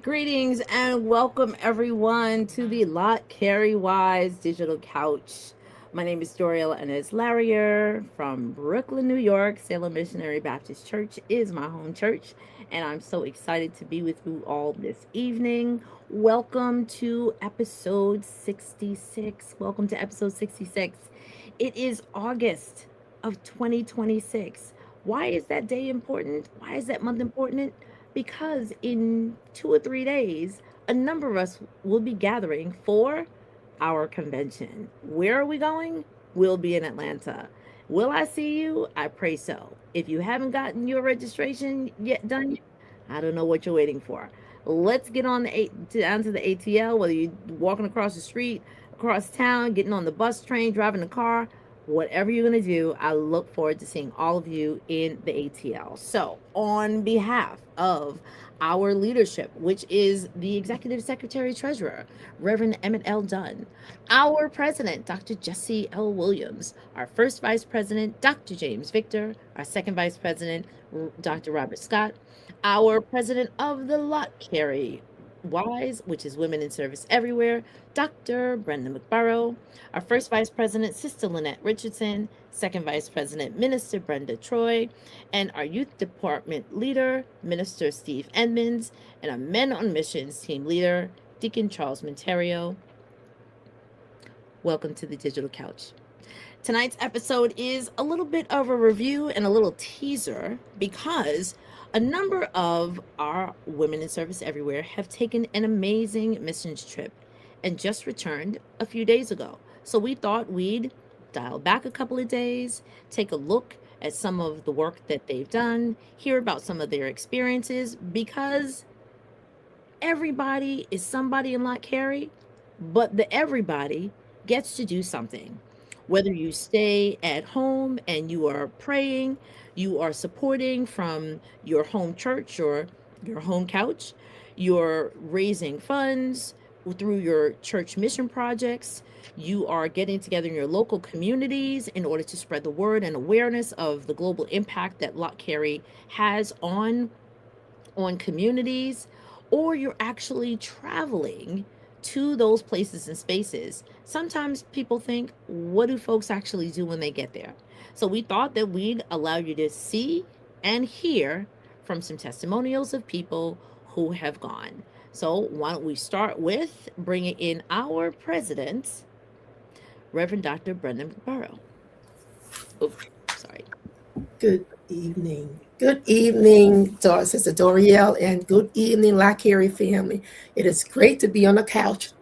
Greetings and welcome everyone to the Lott Carey Wise Digital Couch. My name is Doriel and it's Larrier from Brooklyn, New York. Salem Missionary Baptist Church is my home church, and I'm so excited to be with you all this evening. Welcome to episode 66. Welcome to episode 66. It is August of 2026. Why is that day important? Why is that month important? Because in 2 or 3 days, a number of us will be gathering for our convention. Where are we going? We'll be in Atlanta. Will I see you? I pray so. If you haven't gotten your registration yet done, I don't know what you're waiting for. Let's get on down to the ATL, whether you're walking across the street, across town, getting on the bus, train, driving the car, whatever you're going to do, I look forward to seeing all of you in the ATL. So, on behalf of our leadership, which is the Executive Secretary Treasurer, Reverend Emmett L. Dunn, our President, Dr. Jesse L. Williams, our first Vice President, Dr. James Victor, our second Vice President, Dr. Robert Scott, our President of the Lott Carey Wise, which is Women in Service Everywhere, Dr. Brenda McBurrow, our first Vice President, Sister Lynette Richardson, second Vice President, Minister Brenda Troy, and our Youth Department Leader, Minister Steve Edmonds, and our Men on Missions Team Leader, Deacon Charles Monterio. Welcome to the Digital Couch. Tonight's episode is a little bit of a review and a little teaser because a number of our Women in Service Everywhere have taken an amazing missions trip and just returned a few days ago. So we thought we'd dial back a couple of days, take a look at some of the work that they've done, hear about some of their experiences, because everybody is somebody in Lott Carey, but the everybody gets to do something. Whether you stay at home and you are praying, you are supporting from your home church or your home couch, you're raising funds through your church mission projects, you are getting together in your local communities in order to spread the word and awareness of the global impact that Lott Carey has on communities, or you're actually traveling to those places and spaces. Sometimes people think, what do folks actually do when they get there? So we thought that we'd allow you to see and hear from some testimonials of people who have gone. So why don't we start with bringing in our president, Reverend Dr. Brendan McBurrow. Oh, sorry. Good evening. Good evening, Sister Doriel, and good evening, Lott Carey family. It is great to be on the couch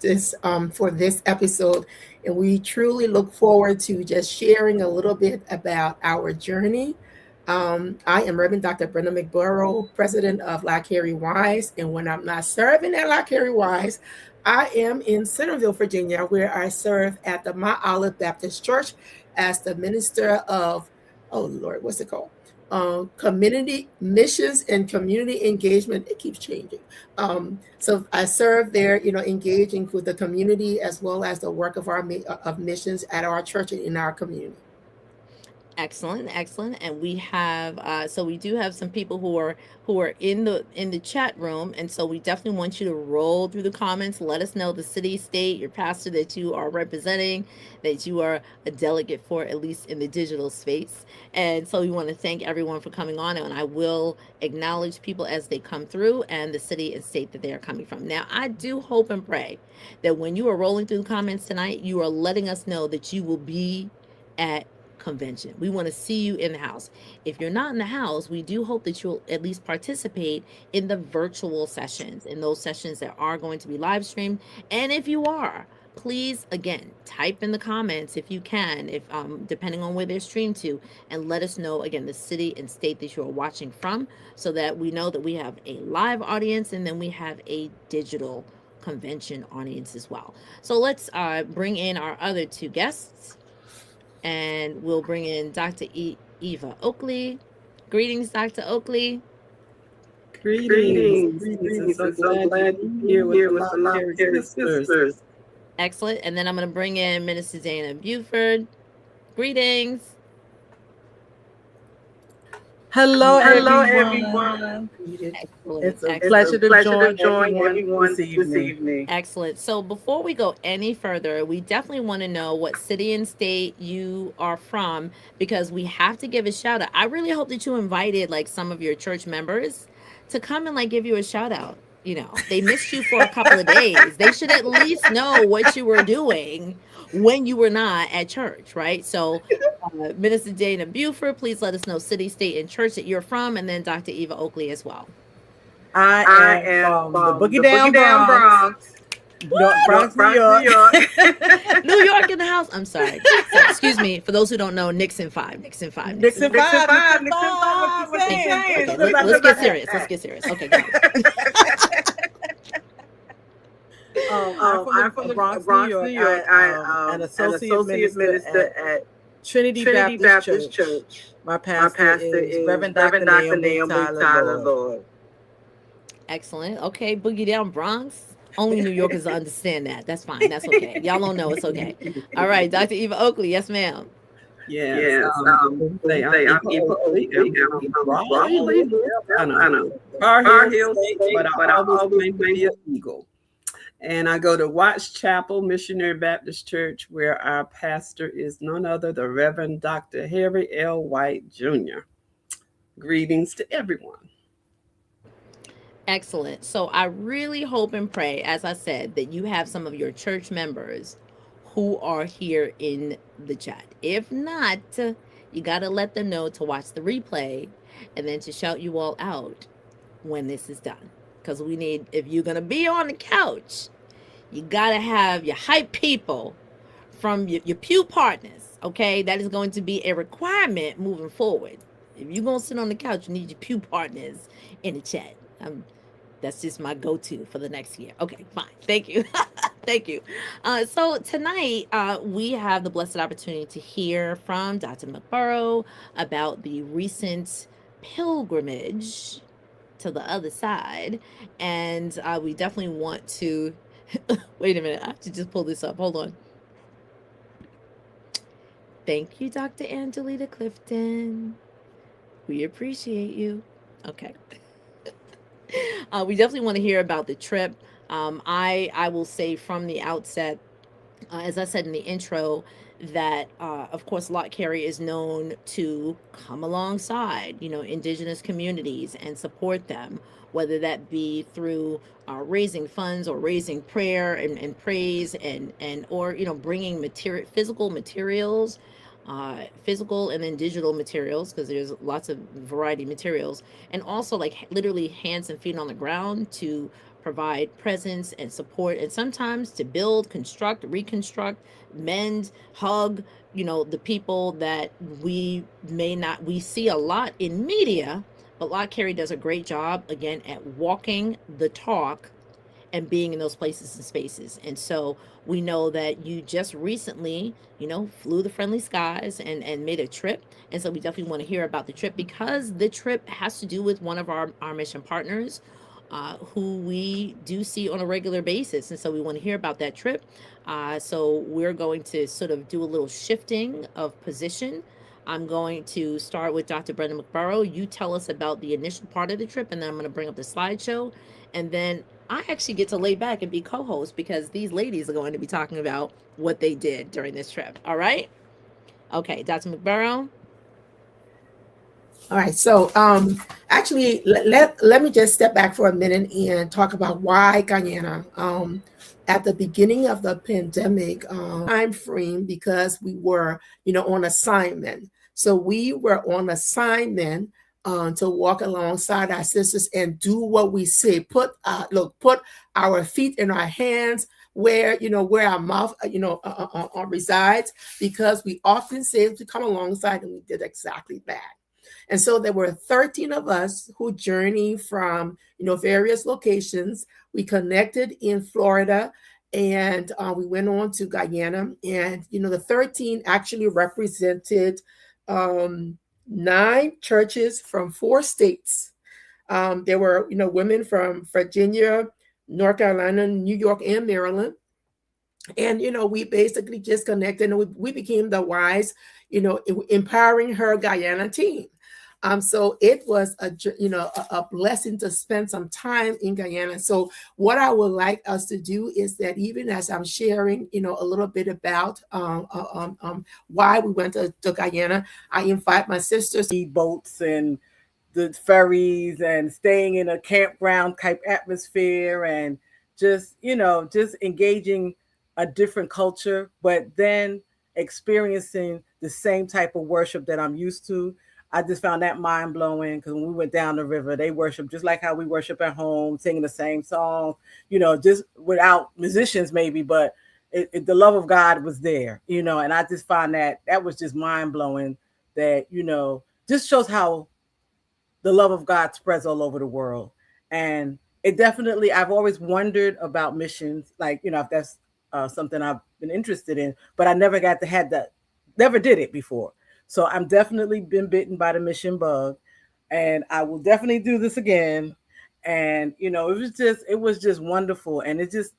for this episode, and we truly look forward to just sharing a little bit about our journey. I am Reverend Dr. Brenda McBurrow, president of Lott Carey Wise, and when I'm not serving at Lott Carey Wise, I am in Centerville, Virginia, where I serve at the Mount Olive Baptist Church as the minister of, oh Lord, what's it called? Community missions and community engagement. It keeps changing. So I serve there, engaging with the community as well as the work of our of missions at our church and in our community. Excellent, excellent. And we have so we do have some people who are in the chat room, and so we definitely want you to roll through the comments. Let us know the city, state, your pastor that you are representing, that you are a delegate for, at least in the digital space. And so we want to thank everyone for coming on, and I will acknowledge people as they come through and the city and state that they are coming from. Now, I do hope and pray that when you are rolling through the comments tonight, you are letting us know that you will be at convention. We want to see you in the house. If you're not in the house, we do hope that you'll at least participate in the virtual sessions, in those sessions that are going to be live streamed. And if you are, please again type in the comments if you can, if depending on where they're streamed to, and let us know again the city and state that you're watching from, so that we know that we have a live audience and then we have a digital convention audience as well. So let's bring in our other two guests. And we'll bring in Dr. Eva Oakley. Greetings, Dr. Oakley. Greetings. I'm so glad to be here with the Lott Carey sisters. Excellent. And then I'm going to bring in Minister Dana Buford. Greetings. Hello, Hello, everyone. Excellent. It's a pleasure Excellent. to join join everyone everyone this this evening. evening. Excellent. So before we go any further, we definitely want to know what city and state you are from because we have to give a shout out. I really hope that you invited like some of your church members to come and like give you a shout out. You know, they missed you for a couple of days. They should at least know what you were doing when you were not at church, right? So, Minister Dana Buford, please let us know city, state, and church that you're from, and then Dr. Eva Oakley as well. I I am am from the from Boogie the Down Boogie Down Bronx, Bronx, Bronx, New Bronx, New York. York. New York in the house. I'm sorry. So, excuse me. For those who don't know, Nixon 5. Nixon 5. Nixon Nixon 5. Nixon 5, five, Nixon Nixon 5. five. What you What you Thank you. saying? saying? Okay, Don't do let's get that. serious. Let's get serious. Okay, got it. I'm from I'm the from the Bronx, New Bronx, New York. York. I I an an associate associate minister minister at at Trinity Trinity Baptist Baptist Church. Church. My My pastor pastor is is Reverend Dr. Reverend Dr. Naomi Naomi Tyler Tyler Lord. Lord. Excellent. Okay, Boogie Down Bronx. Only New Yorkers understand that. That's fine. That's okay. Y'all don't know. It's okay. All right, Dr. Eva Oakley. Yes, ma'am. Yes. Yes, Say I'm say I'm Eva Eva Oakley. Oakley. I'm I'm from from Raleigh, Raleigh, North Carolina. Carolina. Tar Tar Heel Heel State, State, but I but I always always claim to claim be an Eagle. And I go to Watts Chapel Missionary Baptist Church, where our pastor is none other the Reverend Dr. Harry L. White Jr. Greetings to everyone. Excellent. So I really hope and pray, as I said, that you have some of your church members who are here in the chat. If not, you got to let them know to watch the replay and then to shout you all out when this is done. Because we need, if you're going to be on the couch, you got to have your hype people from your pew partners. Okay. That is going to be a requirement moving forward. If you're going to sit on the couch, you need your pew partners in the chat. That's just my go-to for the next year. Okay, fine. Thank you. Thank you. So tonight we have the blessed opportunity to hear from Dr. McBurrow about the recent pilgrimage to the other side. And we definitely want to wait a minute. I have to just pull this up. Hold on. Thank you, Dr. Angelita Clifton. We appreciate you. Okay. We definitely want to hear about the trip. I will say from the outset, as I said in the intro, that of course Lott Carey is known to come alongside, you know, indigenous communities and support them, whether that be through raising funds or raising prayer and praise and or you know bringing material physical materials, physical and then digital materials because there's lots of variety of materials, and also like literally hands and feet on the ground to provide presence and support, and sometimes to build, construct, reconstruct, mend, hug, you know, the people that we may not, we see a lot in media, but Lott Carey does a great job again at walking the talk and being in those places and spaces. And so we know that you just recently, you know, flew the friendly skies and made a trip. And so we definitely want to hear about the trip because the trip has to do with one of our mission partners who we do see on a regular basis. And so we want to hear about that trip. So we're going to sort of do a little shifting of position. I'm going to start with Dr. Brenda McBurrow. You tell us about the initial part of the trip, and then I'm going to bring up the slideshow. And then I actually get to lay back and be co-host because these ladies are going to be talking about what they did during this trip. All right? Okay, Dr. McBurrow. All right, so actually, let me just step back for a minute and talk about why Guyana. At the beginning of the pandemic time frame, because we were, you know, on assignment. So we were on assignment to walk alongside our sisters and do what we say. Put our feet in our hands where you know where our mouth resides, because we often say to come alongside, and we did exactly that. And so there were 13 of us who journeyed from, you know, various locations. We connected in Florida, and we went on to Guyana. And, you know, the 13 actually represented 9 churches from 4 states. There were, you know, women from Virginia, North Carolina, New York, and Maryland. And, you know, we basically just connected, and we became the WISE, you know, Empowering Her Guyana team. So it was a blessing to spend some time in Guyana. So what I would like us to do is that even as I'm sharing, a little bit about why we went to Guyana, I invite my sisters boats and the ferries and staying in a campground type atmosphere and just just engaging a different culture, but then experiencing the same type of worship that I'm used to. I just found that mind blowing because when we went down the river, they worship just like how we worship at home, singing the same songs, just without musicians maybe, but the love of God was there, and I just find that was just mind blowing. That just shows how the love of God spreads all over the world. And it definitely, I've always wondered about missions, like, if that's something I've been interested in, but I never got to had that, never did it before. So I'm definitely been bitten by the mission bug, and I will definitely do this again. And, it was just wonderful. And it just,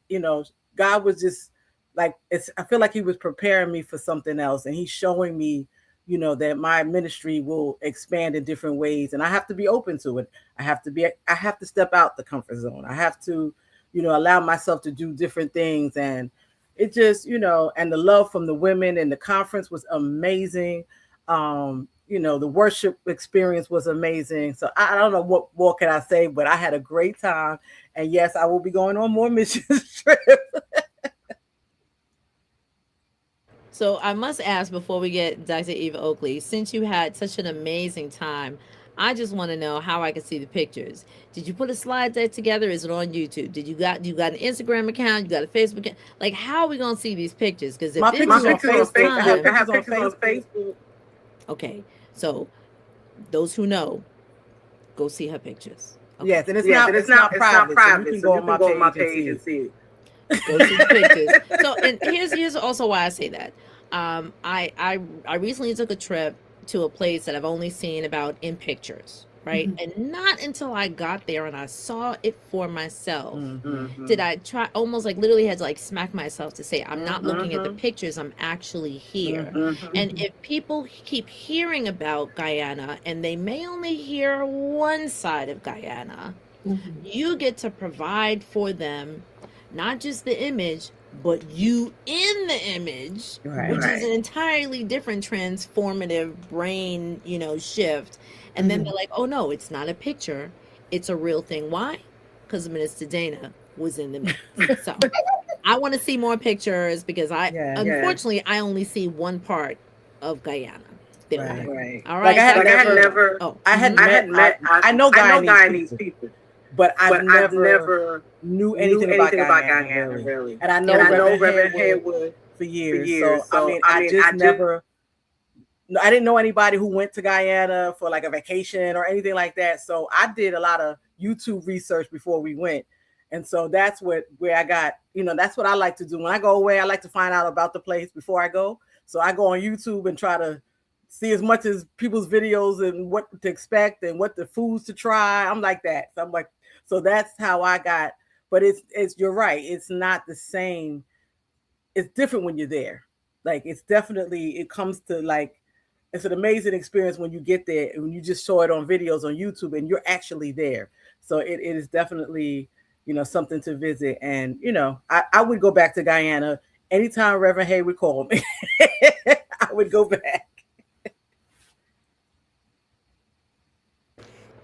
God was just like, I feel like he was preparing me for something else, and he's showing me that my ministry will expand in different ways, and I have to be open to it. I have to step out the comfort zone. I have to allow myself to do different things. And it just and the love from the women in the conference was amazing. The worship experience was amazing. So I don't know what more can I say, but I had a great time. And yes, I will be going on more mission trips. So I must ask before we get Dr. Eva Oakley, since you had such an amazing time, I just want to know how I can see the pictures. Did you put a slide deck together? Is it on YouTube? You got an Instagram account? You got a Facebook account? Like, how are we gonna see these pictures? Because if My this pictures is your on first Facebook. I have time, pictures on Facebook. okay. So those who know, go see her pictures. Okay. Yes, and it's not private, so you can go on my page and see it. Go see the pictures. So, and here's also why I say that. I recently took a trip to a place that I've only seen about in pictures, right? Mhm. And not until I got there and I saw it for myself did Mm-hmm. I try, almost like literally had to like smack myself to say, I'm not looking at the Mm-hmm. pictures, I'm actually here. Mm-hmm. And Mhm. if people keep hearing about Guyana and they may only hear one side of Guyana, Mhm. you get to provide for them not just the image, but you in the image, Right. which is Right. an entirely different transformative brain, shift. And then they're Mhm. like, oh no, it's not a picture, it's a real thing. Why? Because Minister Dana was in the mix. So I want to see more pictures because Yeah. unfortunately, I only see one part of Guyana. There we Right. go. Right. All Like right, I had Dr. Eva. never. Oh, I had met. I know Guyanese people, but I've never knew anything about Guyana really. And I know Okay. Reverend Harewood for years. So I mean, I just never. I didn't know anybody who went to Guyana for like a vacation or anything like that. So I did a lot of YouTube research before we went. And so that's where I got, that's what I like to do. When I go away, I like to find out about the place before I go. So I go on YouTube and try to see as much as people's videos and what to expect and what the foods to try. I'm like that. So I'm like, so that's how I got, but it's you're right. It's not the same. It's different when you're there. Like it's definitely, it comes to like, it's an amazing experience when you get there and when you just saw it on videos on YouTube and you're actually there. So it is definitely, something to visit. And, I would go back to Guyana anytime Reverend Hay would call me. I would go back.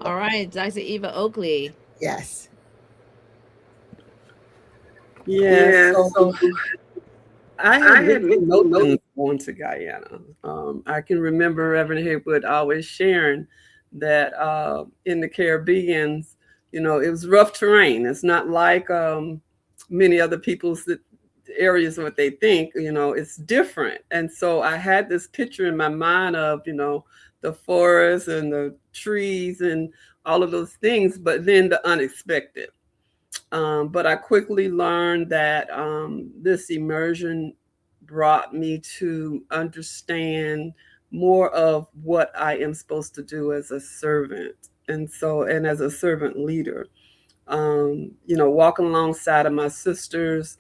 All right, Dr. Eva Oakley. Yes. Yeah, so I had mixed emotions going to Guyana. I can remember Reverend Haywood always sharing that in the Caribbeans, it was rough terrain. It's not like many other people's areas what they think. It's different. And so I had this picture in my mind of the forest and the trees and all of those things, but then the unexpected. But I quickly learned that this immersion brought me to understand more of what I am supposed to do as a servant. And as a servant leader, walking alongside of my sisters,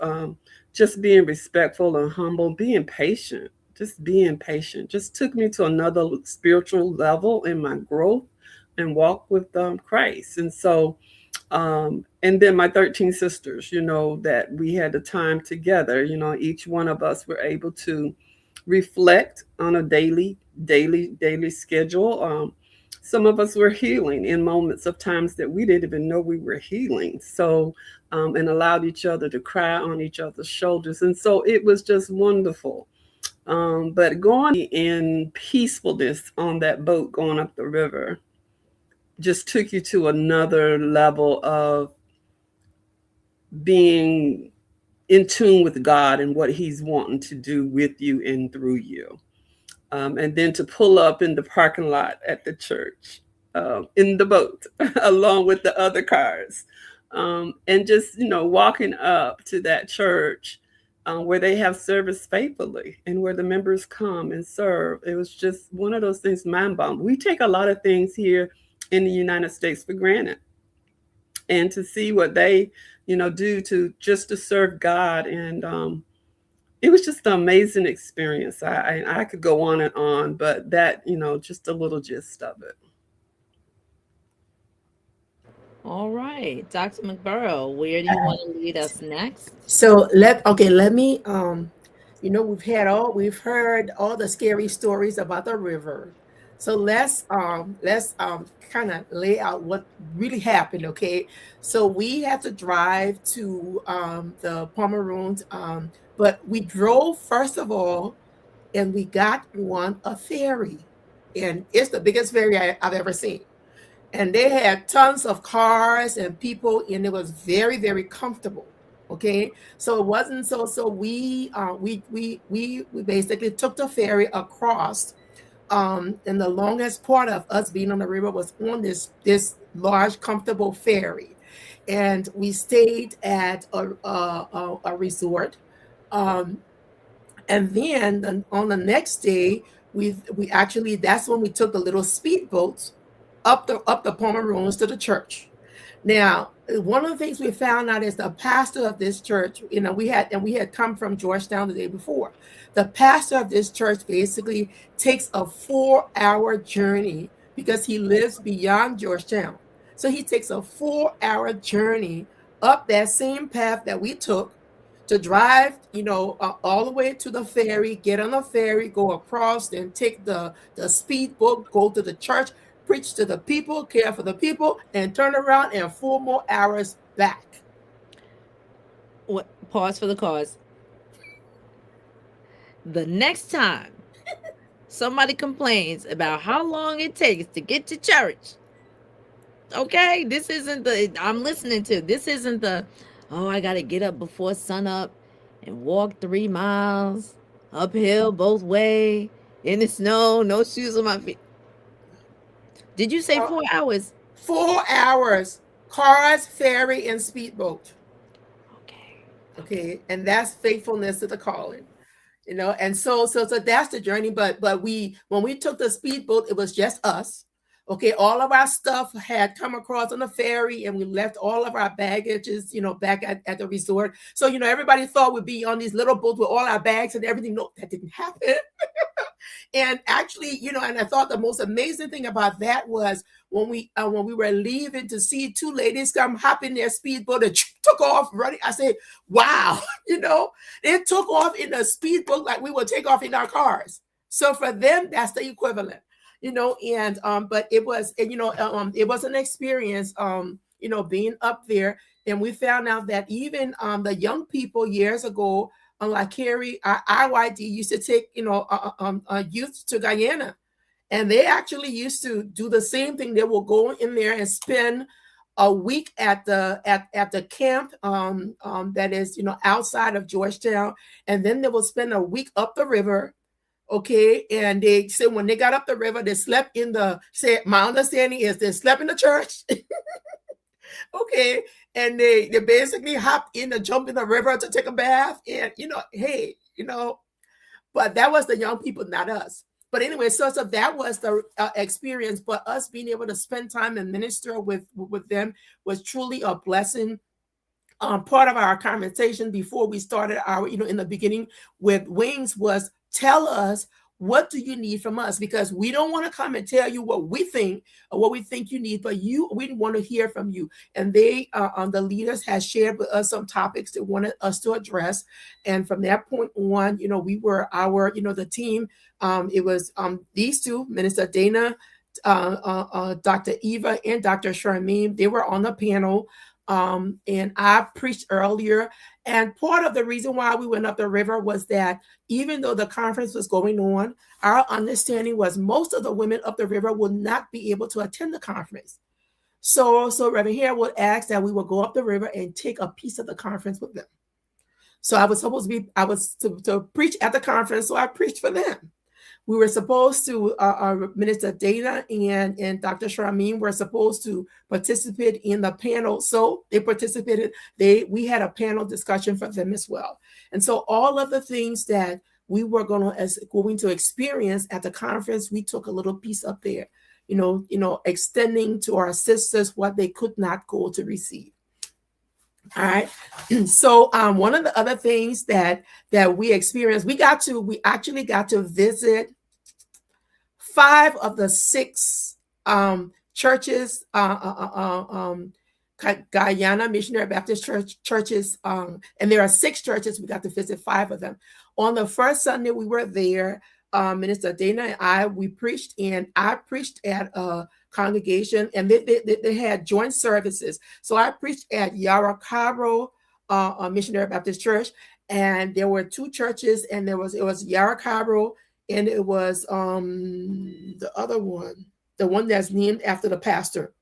just being respectful and humble, being patient, just being patient just took me to another spiritual level in my growth and walk with Christ. And so, and then my 13 sisters, that we had the time together, each one of us were able to reflect on a daily schedule. Some of us were healing in moments of times that we didn't even know we were healing. So, and allowed each other to cry on each other's shoulders. And so it was just wonderful. But going in peacefulness on that boat going up the river just took you to another level of being in tune with God and what He's wanting to do with you and through you. And then to pull up in the parking lot at the church, in the boat, along with the other cars, and just walking up to that church where they have service faithfully and where the members come and serve. It was just one of those things, mind boggling. We take a lot of things here in the United States for granted, and to see what they do to serve God. And it was just an amazing experience. I could go on and on, but that, just a little gist of it. All right, Dr. McBurrow, where do you want to lead us next? So let me we've heard all the scary stories about the river. So let's kind of lay out what really happened. Okay, so we had to drive to the Pomeroons, but we drove first of all, and we got on a ferry, and it's the biggest ferry I've ever seen. And they had tons of cars and people, and it was very, very comfortable. Okay, so it wasn't so we basically took the ferry across, and the longest part of us being on the river was on this large, comfortable ferry, and we stayed at a resort, and then on the next day we actually, that's when we took the little speedboats up the Pomeroons to the church. Now, one of the things we found out is the pastor of this church, we had come from Georgetown the day before. The pastor of this church basically takes a 4-hour journey because he lives beyond Georgetown. So he takes a 4-hour journey up that same path that we took to drive, all the way to the ferry, get on the ferry, go across, then take the speedboat, go to the church, preach to the people, care for the people, and turn around and 4 more hours back. What? Pause for the cause. The next time somebody complains about how long it takes to get to church, okay, this isn't the, I'm listening to, this isn't the, oh, I got to get up before sunup and walk 3 miles uphill both way in the snow, no shoes on my feet. Did you say 4 hours? 4 hours. Cars, ferry, and speedboat. Okay. And that's faithfulness to the calling. And so that's the journey. But when we took the speedboat, it was just us. Okay, all of our stuff had come across on the ferry, and we left all of our baggages, back at the resort. So, everybody thought we'd be on these little boats with all our bags and everything. No, that didn't happen. And actually, and I thought the most amazing thing about that was when we were leaving to see 2 ladies come hop in their speedboat and took off running. I said, wow, they took off in a speedboat like we would take off in our cars. So for them, that's the equivalent. But it was, it was an experience, being up there. And we found out that even the young people years ago, like Carey, IYD used to take, youth to Guyana. And they actually used to do the same thing. They will go in there and spend a week at the camp that is, outside of Georgetown. And then they will spend a week up the river. Okay, and they said when they got up the river, they slept in my understanding is they slept in the church. Okay, and they basically hopped in and jumped in the river to take a bath, and but that was the young people, not us. But anyway, so that was the experience. But us being able to spend time and minister with them was truly a blessing. Part of our conversation before we started our, in the beginning with Wings was tell us, what do you need from us? Because we don't want to come and tell you what we think or what we think you need, but we want to hear from you. And they, the leaders, has shared with us some topics they wanted us to address. And from that point on, we were the team. It was these two, Minister Dana, Dr. Eva, and Dr. Charmaine. They were on the panel. And I preached earlier. And part of the reason why we went up the river was that even though the conference was going on, our understanding was most of the women up the river would not be able to attend the conference. So Reverend Harewood asked that we would go up the river and take a piece of the conference with them. So I was to preach at the conference, so I preached for them. We were supposed to, Minister Dana and Dr. Charmaine were supposed to participate in the panel. So they participated. We had a panel discussion for them as well. And so all of the things that we were going to experience at the conference, we took a little piece up there, extending to our sisters what they could not go to receive. All right. So one of the other things that we experienced, we actually got to visit 5 of the 6 churches, Guyana Missionary Baptist churches, and there are 6 churches. We got to visit 5 of them. On the first Sunday we were there, Minister Dana and we preached, and I preached at a congregation, and they had joint services. So I preached at Yaracaro Missionary Baptist Church, and there were 2 churches, and it was Yaracaro, and it was the other one, the one that's named after the pastor.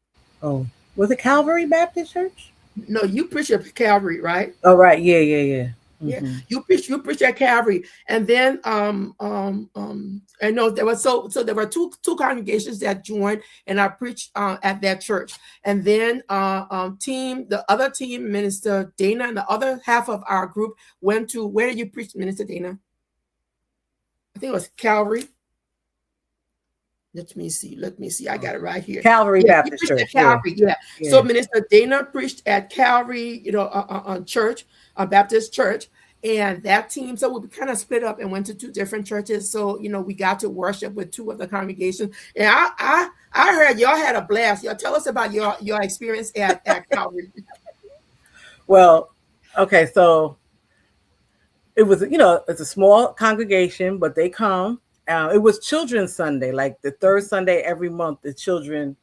Oh, was it Calvary Baptist Church? No, you preach at Calvary, right? Oh, right. Yeah. Mm-hmm. Yeah, you preach at Calvary, and then I know there was so there were two congregations that joined, and I preached at that church, and then the other team, Minister Dana, and the other half of our group went to, where did you preach, Minister Dana? I think it was Calvary. Let me see. I got it right here. Calvary Baptist Church. Calvary, yeah. So Minister Dana preached at Calvary, church, a Baptist church, and that team. So we kind of split up and went to 2 different churches. So we got to worship with 2 of the congregations. And I heard y'all had a blast. Y'all tell us about your experience at Calvary. Well, okay, so it was it's a small congregation, but they come. It was Children's Sunday, like the 3rd Sunday every month. The children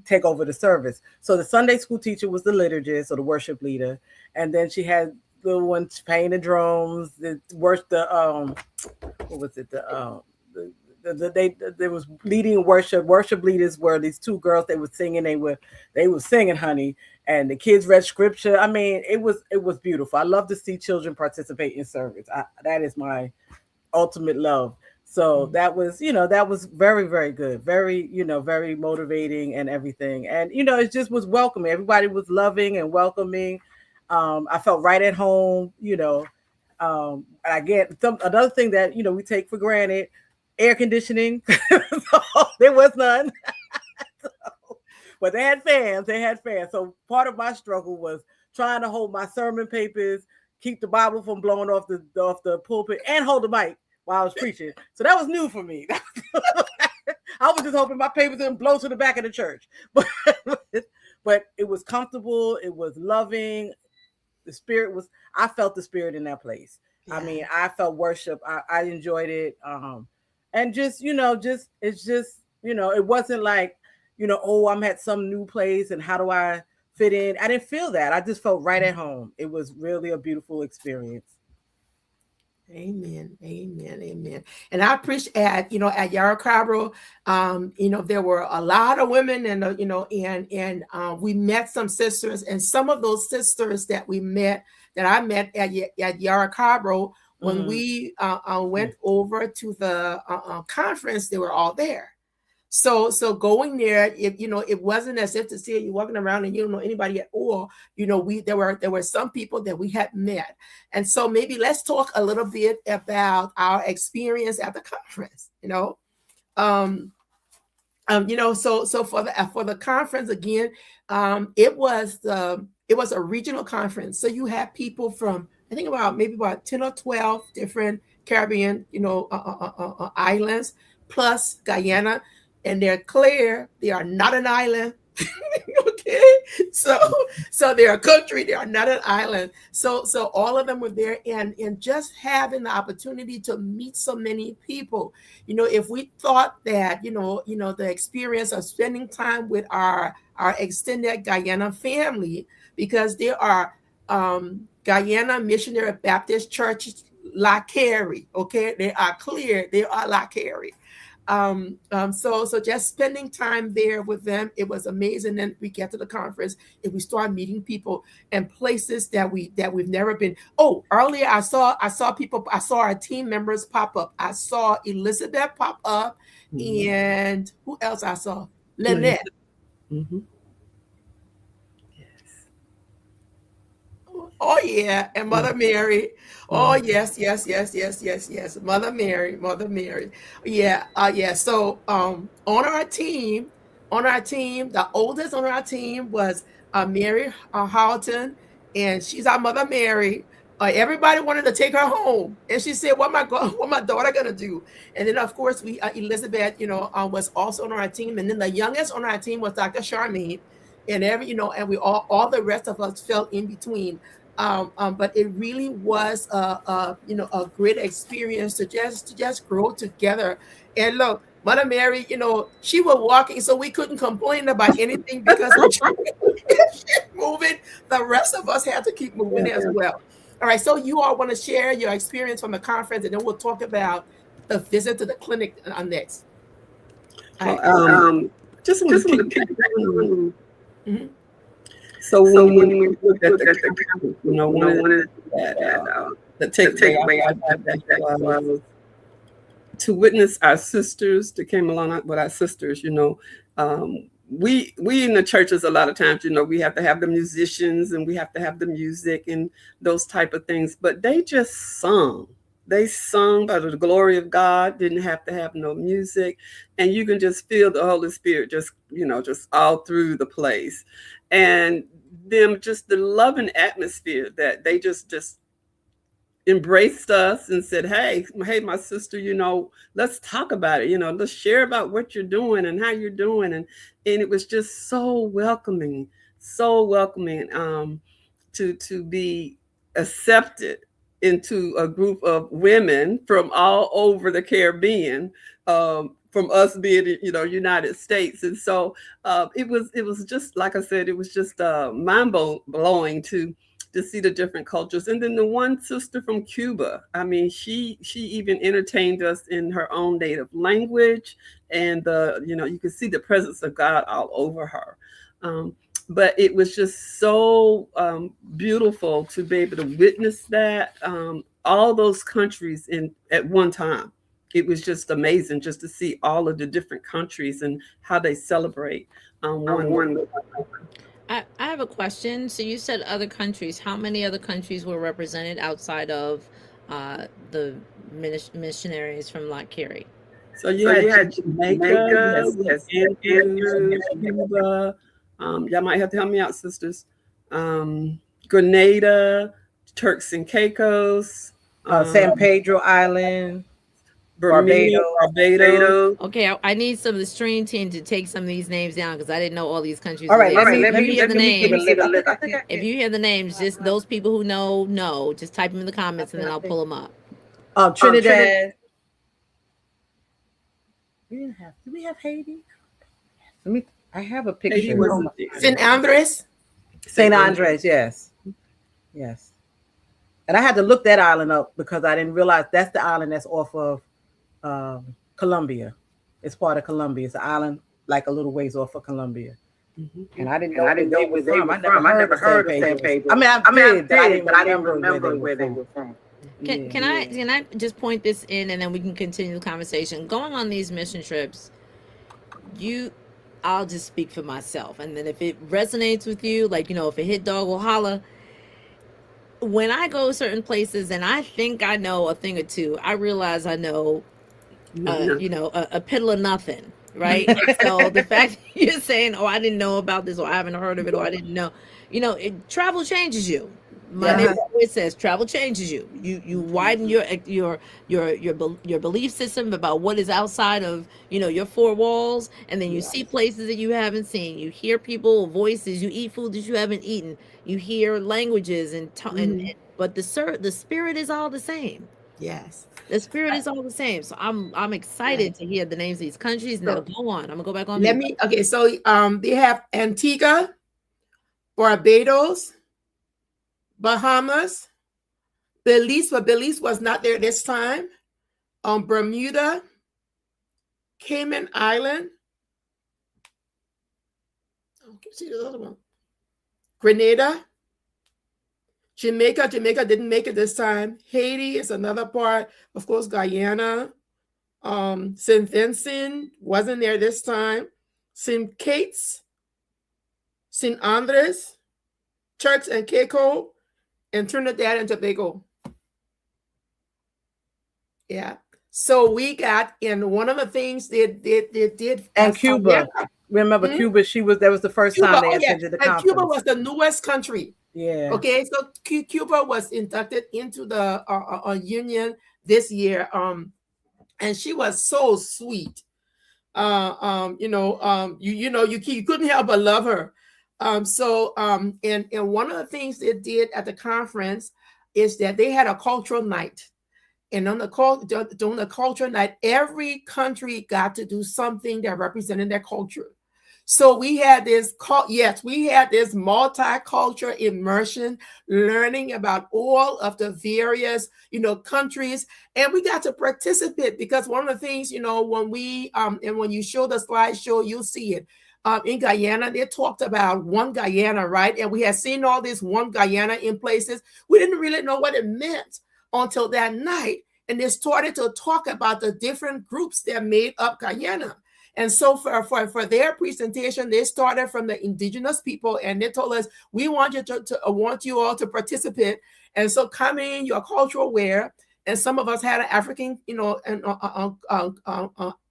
take over the service. So the Sunday school teacher was the liturgist or the worship leader, and then she had the ones playing the drums. There was leading worship. Worship leaders were these 2 girls. They were singing. They were singing, honey, and the kids read scripture. I mean, it was beautiful. I love to see children participate in service. That is my ultimate love. So that was very, very good. Very, very motivating and everything. And, it just was welcoming. Everybody was loving and welcoming. I felt right at home, Again, another thing that, we take for granted, air conditioning. So there was none. But they had fans. So part of my struggle was trying to hold my sermon papers, keep the Bible from blowing off the pulpit, and hold the mic while I was preaching. So that was new for me. I was just hoping my papers didn't blow to the back of the church. But it was comfortable. It was loving. I felt the spirit in that place. Yeah. I mean, I felt worship. I enjoyed it. And it wasn't like, I'm at some new place and how do I fit in? I didn't feel that. I just felt right at home. It was really a beautiful experience. Amen. And I preached at Yaracabro, there were a lot of women, and we met some sisters, and some of those sisters that I met at Yaracabro, when we went over to the conference, they were all there. So going there, it wasn't as if to say you're walking around and you don't know anybody at all. There were some people that we had met, and so maybe let's talk a little bit about our experience at the conference. So for the conference again, it was a regional conference. So you had people from I think about maybe about 10 or 12 different Caribbean, islands, plus Guyana, and they're clear. They are not an island. Okay, so they're a country. They are not an island. So all of them were there, and just having the opportunity to meet so many people. If we thought that the experience of spending time with our extended Guyana family, because there are Guyana Missionary Baptist Church, Lott Carey. Okay, they are clear. They are Lott Carey. So just spending time there with them, it was amazing. Then we get to the conference and we start meeting people and places that we've never been. Oh, earlier I saw people. I saw our team members pop up. I saw Elizabeth pop up, and who else I saw? Lynette. Mm-hmm. Oh yeah, and Mother Mary. Oh yes. Mother Mary. Yeah. So on our team, the oldest on our team was Mary Houghton, and she's our Mother Mary. Everybody wanted to take her home, and she said, what my daughter gonna do?" And then of course we Elizabeth, was also on our team, and then the youngest on our team was Dr. Charmaine, and and we all the rest of us fell in between. But it really was a great experience to just grow together. And look, Mother Mary, she was walking, so we couldn't complain about anything because she's moving. The rest of us had to keep moving as well. All right, so you all want to share your experience from the conference, and then we'll talk about the visit to the clinic next. Just want to pick mm-hmm. So when we looked at the conference, one that takeaway to witness our sisters that came along with our sisters, we in the churches a lot of times, we have to have the musicians and we have to have the music and those type of things, but they just sung. They sung by the glory of God, didn't have to have no music. And you can just feel the Holy Spirit just all through the place. And them just the loving atmosphere that they just embraced us and said, hey, my sister, let's talk about it. Let's share about what you're doing and how you're doing. And it was just so welcoming to be accepted into a group of women from all over the Caribbean, from us being, United States. And so it was just, like I said, it was just mind blowing to see the different cultures. And then the one sister from Cuba, I mean, she even entertained us in her own native language. And you could see the presence of God all over her. But it was just so beautiful to be able to witness that, all those countries at one time. It was just amazing just to see all of the different countries and how they celebrate one. I have a question. So you said other countries. How many other countries were represented outside of the missionaries from Lott Carey? So you had Jamaica, Cuba. Y'all might have to help me out, sisters. Grenada, Turks and Caicos, San Pedro Island, Barbados. Okay, I need some of the stream team to take some of these names down because I didn't know all these countries. All right, if you hear the names, if you hear the names, just those people who know, just type them in the comments and then I'll pull them up. Trinidad. Do we have Haiti? I have a picture. St. Andres. St. Andres, yes. And I had to look that island up because I didn't realize that's the island that's off of Colombia. It's part of Colombia. It's an island like a little ways off of Colombia. Mm-hmm. And I didn't know where they were from. I never heard of San Pedro. I mean, I've been, but I didn't remember where they were from. Can I just point this in and then we can continue the conversation? Going on these mission trips, I'll just speak for myself. And then if it resonates with you, if a hit dog will holler. When I go certain places and I think I know a thing or two, I realize I know, a piddle of nothing, right? So the fact that you're saying, oh, I didn't know about this, or I haven't heard of it, or I didn't know, travel changes you. My neighbor Yes. always says travel changes you. You widen your belief system about what is outside of your four walls, and then you Yes. see places that you haven't seen. You hear people voices. You eat food that you haven't eaten. You hear languages Mhm. but the spirit is all the same. Yes. The spirit is all the same. So I'm Yeah. excited to hear the names of these countries. Now So go on. I'm gonna go back on let mute. me. Okay. So they have Antigua, Barbados, Bahamas, Belize, but Belize was not there this time. Bermuda, Cayman Island. Okay, see the other one. Grenada, Jamaica. Jamaica didn't make it this time. Haiti is another part. Of course, Guyana. St. Vincent wasn't there this time. St. Kate's, St. Andres, Turks and Caicos, and Trinidad and Tobago. Yeah. So we got in one of the things they did And Cuba. Remember Cuba? That was the first Cuba. time they Oh yeah, attended the and Cuba conference. was the newest country. Yeah. Okay, so Cuba was inducted into the union this year. And she was so sweet. You couldn't help but love her. And one of the things they did at the conference is that they had a cultural night. And during the culture night, every country got to do something that represented their culture. So we had this multicultural immersion, learning about all of the various, countries, and we got to participate because one of the things, when you show the slideshow, you'll see it. In Guyana, they talked about one Guyana, right? And we had seen all this one Guyana in places. We didn't really know what it meant until that night. And they started to talk about the different groups that made up Guyana. And so for their presentation, they started from the indigenous people, and they told us, we want you all to participate. And so come in your cultural wear. And some of us had an African,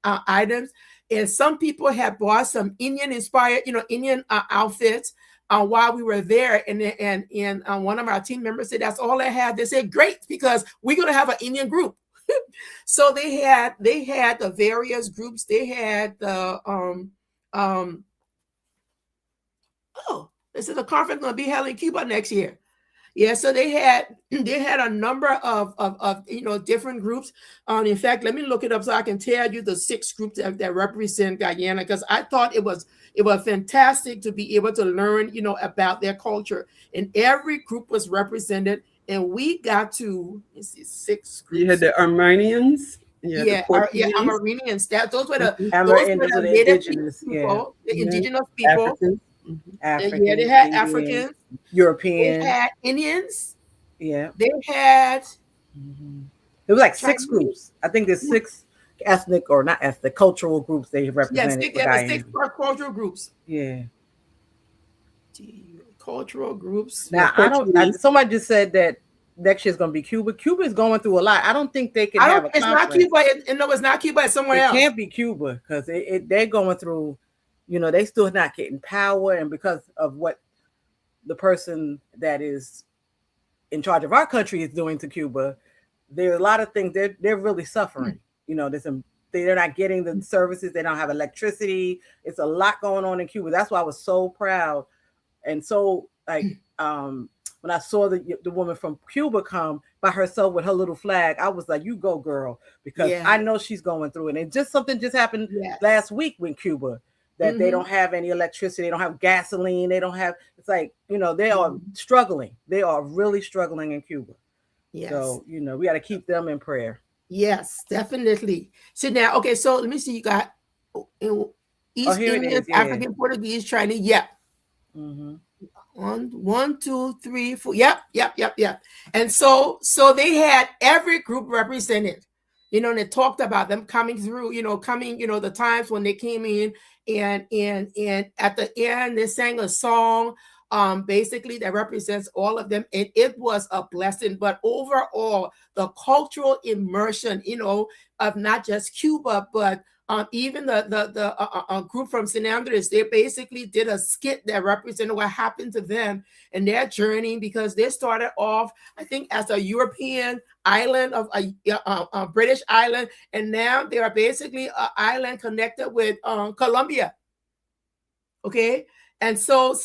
items. And some people had bought some Indian inspired, Indian outfits while we were there. And one of our team members said, that's all I had. They said, great, because we're going to have an Indian group. So they had the various groups. They had the this is a conference going to be held in Cuba next year. Yeah, so they had a number of different groups. In fact, let me look it up so I can tell you the 6 groups that represent Guyana, because I thought it was fantastic to be able to learn about their culture, and every group was represented, and we got to 6 groups. You had the Armenians. Yeah, Amerindians. Those were the the native indigenous, people, the Yeah. indigenous people. Africans. African, Yeah, they had Indian, Africans. European. They had Indians. Yeah. They had It was like 6 Chinese. groups. I think there's 6 ethnic or not ethnic cultural groups they represented. Yes, 6 cultural groups. Yeah. Cultural groups. Now somebody just said that next year's going to be Cuba. Cuba is going through a lot. I don't think they can have a conference. It's not Cuba. No, it's not Cuba. It's somewhere else. It can't be Cuba because they're going through, they still not getting power, and because of what the person that is in charge of our country is doing to Cuba, there are a lot of things they're really suffering. They're not getting the services. They don't have electricity. It's a lot going on in Cuba. That's why I was so proud. And so when I saw the woman from Cuba come by herself with her little flag, I was like, you go, girl, because I know she's going through it. And something just happened last week with Cuba, that they don't have any electricity. They don't have gasoline. They don't have, it's like, they are struggling. They are really struggling in Cuba. Yes. So, we got to keep them in prayer. Yes, definitely. So now, okay, so let me see. You got East Indians, African, Portuguese, Chinese. Yep. Mm-hmm. 1, 2, 3, 4. Yep. And so they had every group represented. And they talked about them coming through, the times when they came in, and at the end they sang a song basically that represents all of them, and it was a blessing. But overall, the cultural immersion, of not just Cuba, but even the group from St. Andreas, they basically did a skit that represented what happened to them and their journey, because they started off, I think, as a European island of a British island, and now they are basically an island connected with Colombia. Okay, and so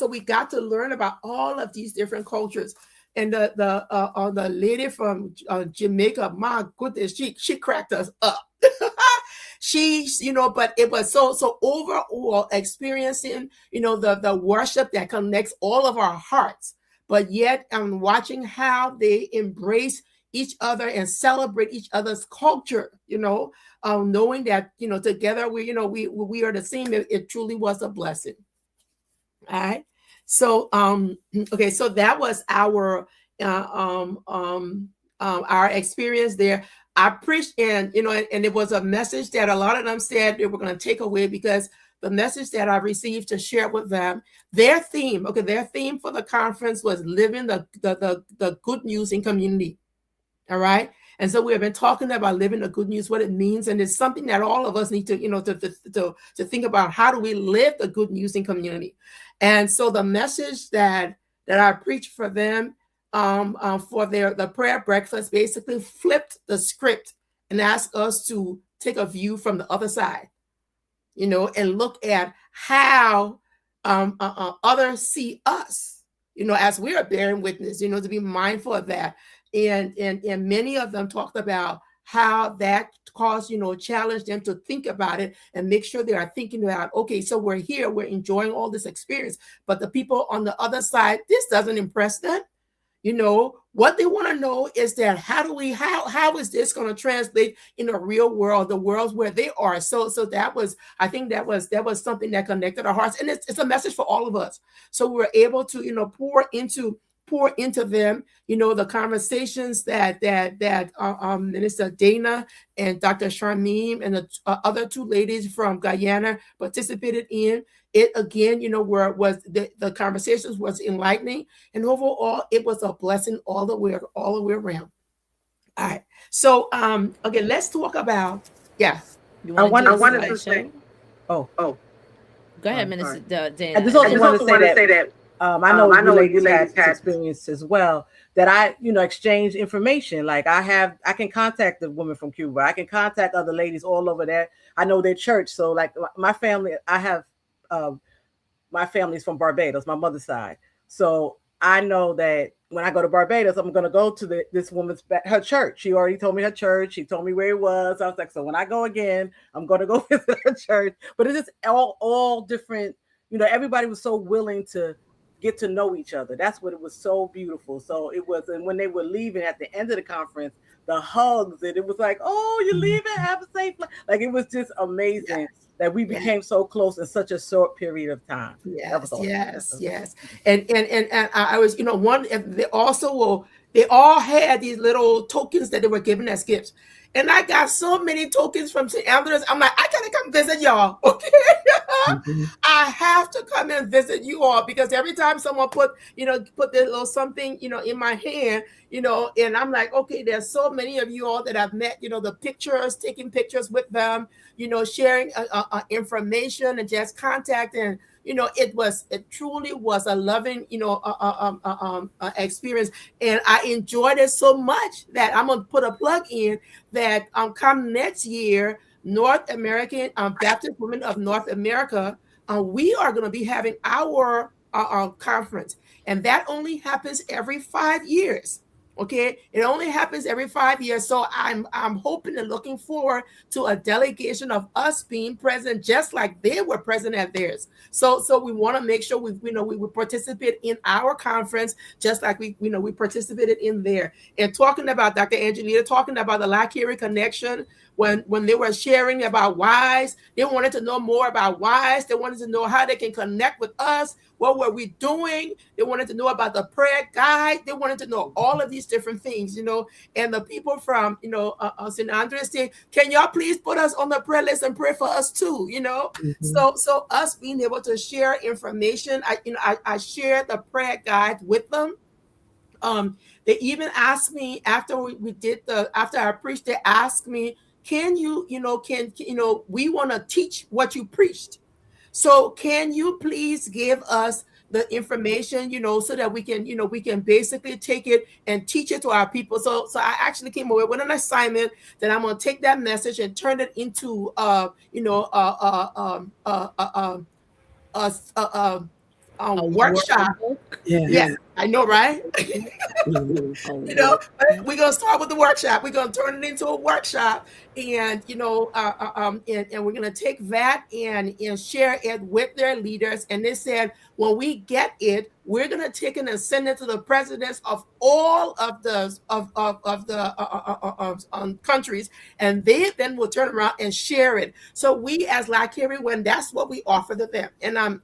we got to learn about all of these different cultures. And the lady from Jamaica, my goodness, she cracked us up. She, but it was so overall experiencing, the worship that connects all of our hearts, but yet I'm watching how they embrace each other and celebrate each other's culture, knowing that, together we are the same. It truly was a blessing. All right. So okay, so that was our experience there. I preached, and and it was a message that a lot of them said they were going to take away, because the message that I received to share with them, their theme for the conference was living the good news in community. All right. And so we have been talking about living the good news, what it means, and it's something that all of us need to, to think about. How do we live the good news in community? And so the message that I preached for them, for the prayer breakfast, basically flipped the script and asked us to take a view from the other side, and look at how others see us, as we are bearing witness, to be mindful of that. And many of them talked about how that caused, challenge them to think about it and make sure they are thinking about, okay, so we're here, we're enjoying all this experience, but the people on the other side, this doesn't impress them. What they want to know is that how is this going to translate in the real world, the worlds where they are. So that was, I think that was something that connected our hearts, and it's a message for all of us. So we were able to pour into them, the conversations that Minister Dana and Dr. Charmaine and the other two ladies from Guyana participated in. It again, where was the conversations was enlightening, and overall it was a blessing all the way around. All right, so okay, let's talk about You I want to do wanted the to slideshow? say, oh, Go ahead, sorry. Minister I Dana. just also want to say that I know you ladies had this experience as well. That I, exchange information. Like I can contact the woman from Cuba. I can contact other ladies all over there. I know their church. So like my family, I have my family's from Barbados, my mother's side. So I know that when I go to Barbados, I'm going to go to this woman's her church. She already told me her church. She told me where it was. I was like, so when I go again, I'm going to go visit her church. But it's just all different. Everybody was so willing to get to know each other. That's what it was so beautiful. So it was, and when they were leaving at the end of the conference, the hugs, and it was like, oh, you're leaving, have a safe flight. Like it was just amazing that we became so close in such a short period of time. That was awesome. Yes. And I was, one, they also they all had these little tokens that they were given as gifts. And I got so many tokens from St. Andrews. I'm like, I gotta come visit y'all. Okay. I have to come and visit you all, because every time someone put this little something, in my hand, and I'm like, okay, there's so many of you all that I've met, the pictures, taking pictures with them, sharing information and just contacting. It truly was a loving, experience. And I enjoyed it so much that I'm going to put a plug in that come next year, North American Baptist Women of North America, we are going to be having our conference. And that only happens every 5 years. Okay, it only happens every 5 years. So I'm hoping and looking forward to a delegation of us being present, just like they were present at theirs. So we want to make sure we participate in our conference, just like we participated in there. And talking about Dr. Angelita, talking about the Lott Carey connection, when they were sharing about WISE, they wanted to know more about WISE. They wanted to know how they can connect with us. What were we doing? They wanted to know about the prayer guide. They wanted to know all of these different things, And the people from, St. Andreas say, can y'all please put us on the prayer list and pray for us too, So us being able to share information, I shared the prayer guide with them. They even asked me after I preached, they asked me, can you, we want to teach what you preached. So can you please give us the information, so that we can basically take it and teach it to our people. So I actually came away with an assignment that I'm going to take that message and turn it into, A workshop. workbook. Yeah, Yes. I know, right? Mhm. A We're gonna start with the workshop. We're gonna turn it into a workshop, and and we're gonna take that and share it with their leaders. And they said, when we get it, we're gonna take it and send it to the presidents of all of the countries, and they then will turn around and share it. So we, as Lott Carey, when that's what we offer to them, and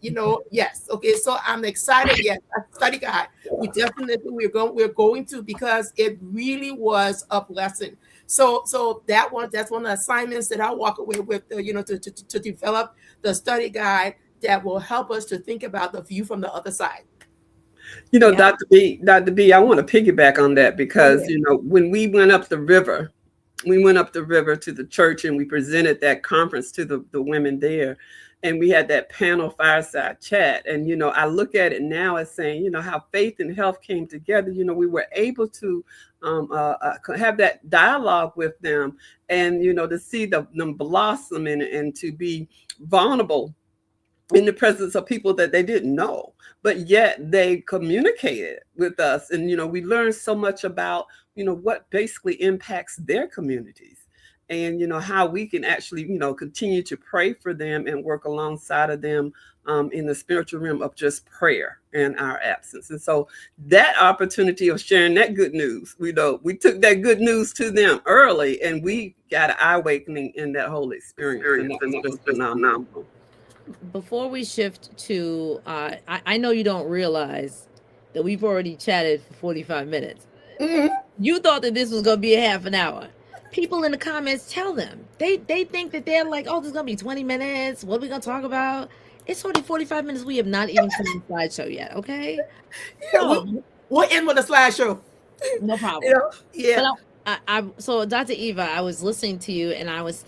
yes, okay. So I'm excited. Yes, a study guide. We definitely we're going to, because it really was a blessing. So that's one of the assignments that I walk away with, to develop the study guide that will help us to think about the view from the other side. Yeah. Dr. B, I want to piggyback on that Go because, ahead. when we went up the river to the church and we presented that conference to the women there, and we had that panel fireside chat. And, I look at it now as saying, how faith and health came together. We were able to have that dialogue with them, and, to see them blossom and to be vulnerable in the presence of people that they didn't know, but yet they communicated with us. And, we learned so much about, what basically impacts their communities, and, how we can actually, continue to pray for them and work alongside of them in the spiritual realm of just prayer in our absence. And so that opportunity of sharing that good news, we took that good news to them early, and we got an eye awakening in that whole experience. And that was just phenomenal. Before we shift to, I know you don't realize that we've already chatted for 45 minutes. Mhm. You thought that this was going to be a half an hour. People in the comments, tell them. They think that they're like, oh, this is going to be 20 minutes. What are we going to talk about? It's already 45 minutes. We have not even seen the slideshow yet, okay? Yeah, So, we'll end with a slideshow. no You problem. know, yeah. But so Dr. Eva, I was listening to you and I was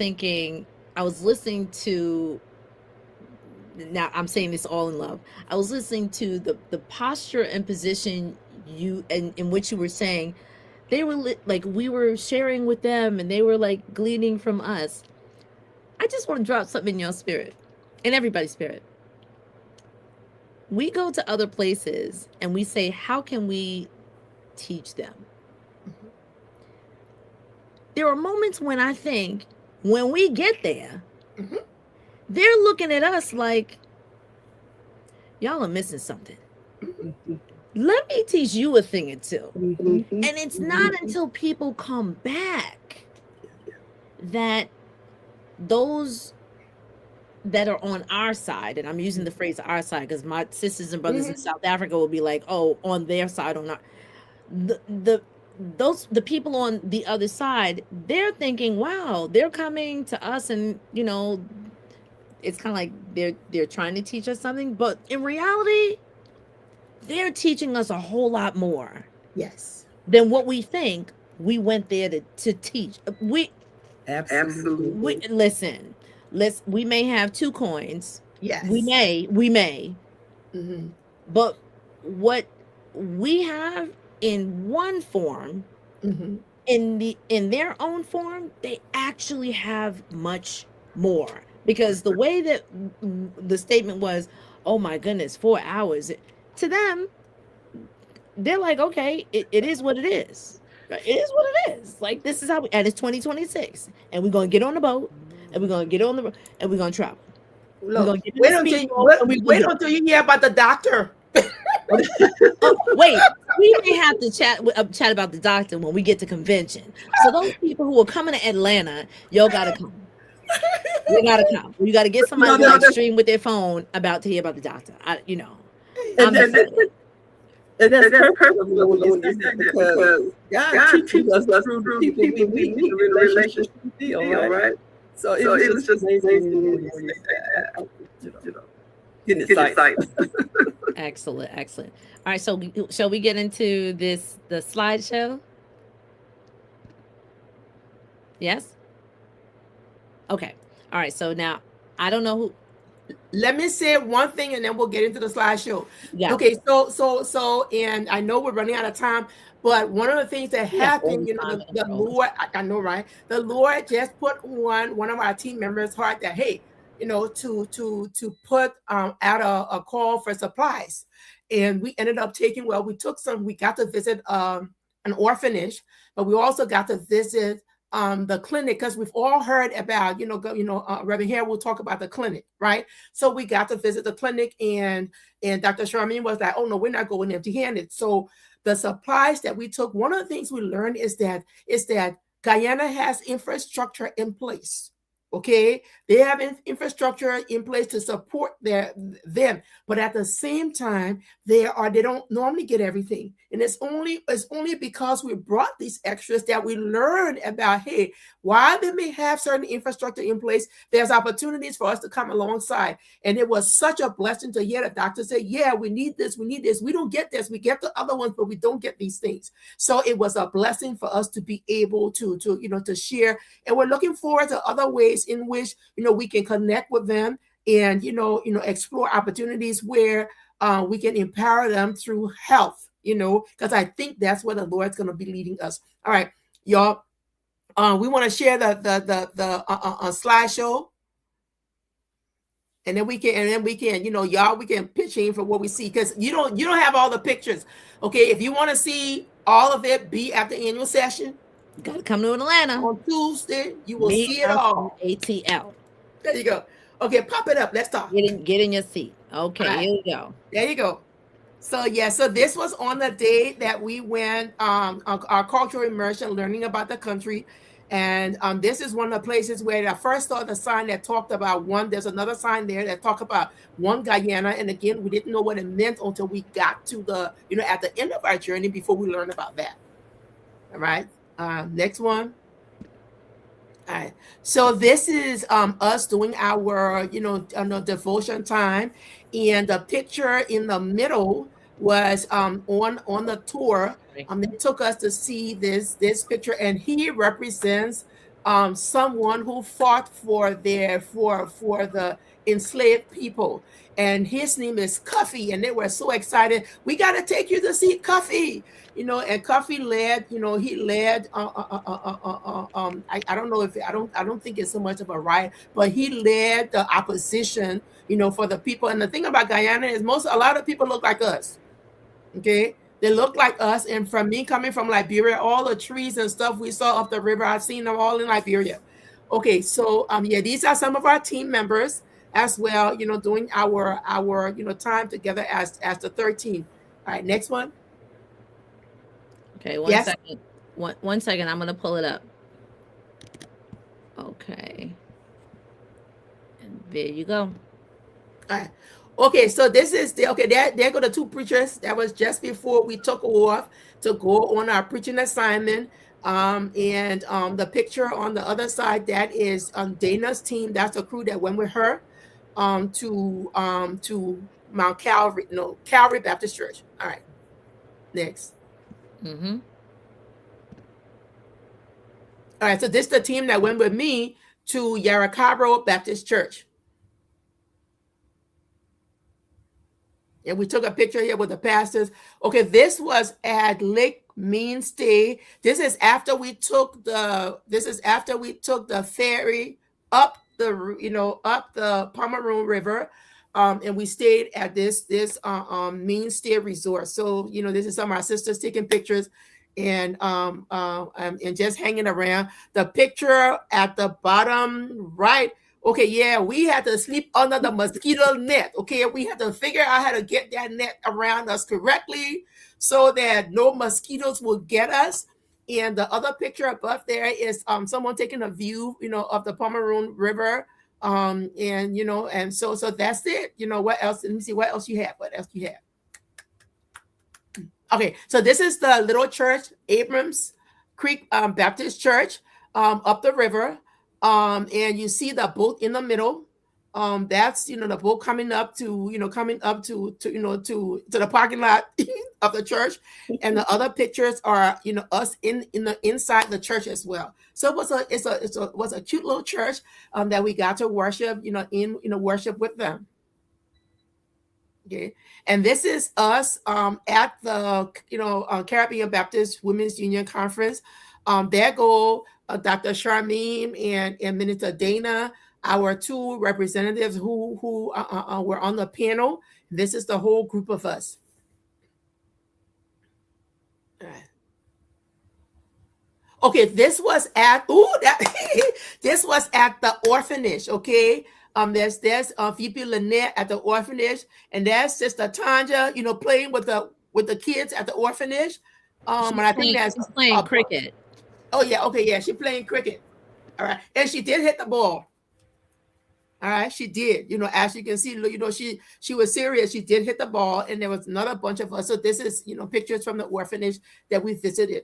listening to, now I'm saying this all in love. I was listening to the posture and position in which you were saying they were like, we were sharing with them and they were like gleaning from us. I just want to drop something in your spirit, in everybody's spirit. We go to other places and we say, how can we teach them? There are moments when I think, when we get there, Mhm. they're looking at us like, y'all are missing something. Let me teach you a thing or two. Mhm. And it's not until people come back that those that are on our side, and I'm using the phrase our side because my sisters and brothers in South Africa will be like, oh, on their side or not. The people on the other side, they're thinking, wow, they're coming to us, and it's kind of like they're trying to teach us something, but in reality, they're teaching us a whole lot more Yes. than what we think we went there to teach. Absolutely. Listen, we may have two coins. Yes. We may, Mhm. but what we have in one form, Mhm. in their own form, they actually have much more. Because the way that the statement was, oh my goodness, 4 hours, to them, they're like, okay, it is what it is. Right? It is what it is. Like, this is how and it's 2026, and we're gonna get on the boat, and we're gonna get on the road, and we're gonna travel. We're Look, gonna get in the speedboat, and we're wait gonna until you hear about the doctor. wait. We may have to chat about the doctor when we get to convention. So those people who are coming to Atlanta, y'all gotta come. You gotta come. You gotta get somebody to like stream with their phone about to hear about the doctor. I'm excited. And that's perfect when you say that, because God teaches us through the people we meet in the relationship deal, right? So it was just amazing when you say that. Getting excited. Excellent. All right, so shall we get into the slideshow? Yes? Okay. All right. So now I don't know who. Let me say one thing and then we'll get into the slideshow. Yeah. Okay, so, and I know we're running out of time, but one of the things that We got all happened, this time in the the world. Lord, I know, right? The Lord just put on one of our team members' heart that, hey, to put out a call for supplies. And we ended up taking, well, we got to visit an orphanage, but we also got to visit the clinic, because we've all heard about, Reverend Hare will talk about the clinic, right? So we got to visit the clinic, and Dr. Charmaine was like, "Oh no, we're not going empty-handed." So the supplies that we took, one of the things we learned is that Guyana has infrastructure in place. Okay, they have infrastructure in place to support them, but at the same time, they don't normally get everything, and it's only because we brought these extras that we learned about, hey, while they may have certain infrastructure in place, there's opportunities for us to come alongside. And it was such a blessing to hear the doctor say, yeah, we need this, we need this. We don't get this, we get the other ones, but we don't get these things. So it was a blessing for us to be able to share. And we're looking forward to other ways in which, we can connect with them and, explore opportunities where we can empower them through health, because I think that's where the Lord's going to be leading us. All right, y'all. We want to share the slideshow, and then we can, y'all, we can pitch in for what we see, because you don't have all the pictures. Okay, if you want to see all of it, be at the annual session Got to come to Atlanta. on Tuesday. You will Meet see it us in all. ATL. There you go. Okay, pop it up. Let's talk. Get in your seat. All Okay, right, here we go. there you go. So yeah, so this was on the day that we went our cultural immersion, learning about the country. And this is one of the places where I first saw the sign that talked about one. There's another sign there that talked about one Guyana. And again, we didn't know what it meant until we got to at the end of our journey, before we learned about that. All right. Next one. All right. So this is us doing our, devotion time. And the picture in the middle was on the tour. They took us to see this picture, and he represents someone who fought for the enslaved people. And his name is Cuffy, and they were so excited. We got to take you to see Cuffy. And Cuffy led, he led, I don't know if, I don't think it's so much of a riot, but he led the opposition, for the people. And the thing about Guyana is a lot of people look like us. Okay. They look like us. And from me coming from Liberia, all the trees and stuff we saw up the river, I've seen them all in Liberia. Okay. So, yeah, these are some of our team members as well, doing our, time together as the 13. All right. Next one. Okay, one Yes. second. One second. I'm gonna pull it up. Okay, and there you go. All right. Okay, so this is there go the two preachers. That was just before we took off to go on our preaching assignment. And the picture on the other side, that is Dana's team. That's the crew that went with her to Mount Calvary, no, Calvary Baptist Church. All right. Next. Mm-hmm. All right, so this is the team that went with me to Yaracabro Baptist Church. And we took a picture here with the pastors. Okay, this was at Lake Mainstay. This is after we took the ferry up the Pomeroon River. And we stayed at this Mainstay resort. So, this is some of our sisters taking pictures and just hanging around. The picture at the bottom right. Okay, yeah, we had to sleep under the mosquito net. Okay, we had to figure out how to get that net around us correctly so that no mosquitoes will get us. And the other picture above there is someone taking a view, of the Pomeroon River. And so that's it. What else? Let me see what else you have. What else you have? Okay, so this is the little church, Abrams Creek Baptist Church, up the river. And you see the boat in the middle. That's the boat coming up to the parking lot. of the church, and the other pictures are, us in the inside the church as well. So it was a cute little church that we got to worship, worship with them. Okay, and this is us at the Caribbean Baptist Women's Union Conference. There go Dr. Charmaine and Minister Dana, our two representatives who were on the panel. This is the whole group of us. All right. Okay, this was at this was at the orphanage. Okay, there's VP Lynette at the orphanage, and there's Sister Tanja, playing with the kids at the orphanage. And I think she's playing cricket. Oh yeah, okay, yeah, she's playing cricket. All right, and she did hit the ball. All right, she did. As you can see, she was serious. She did hit the ball, and there was another bunch of us. So this is pictures from the orphanage that we visited.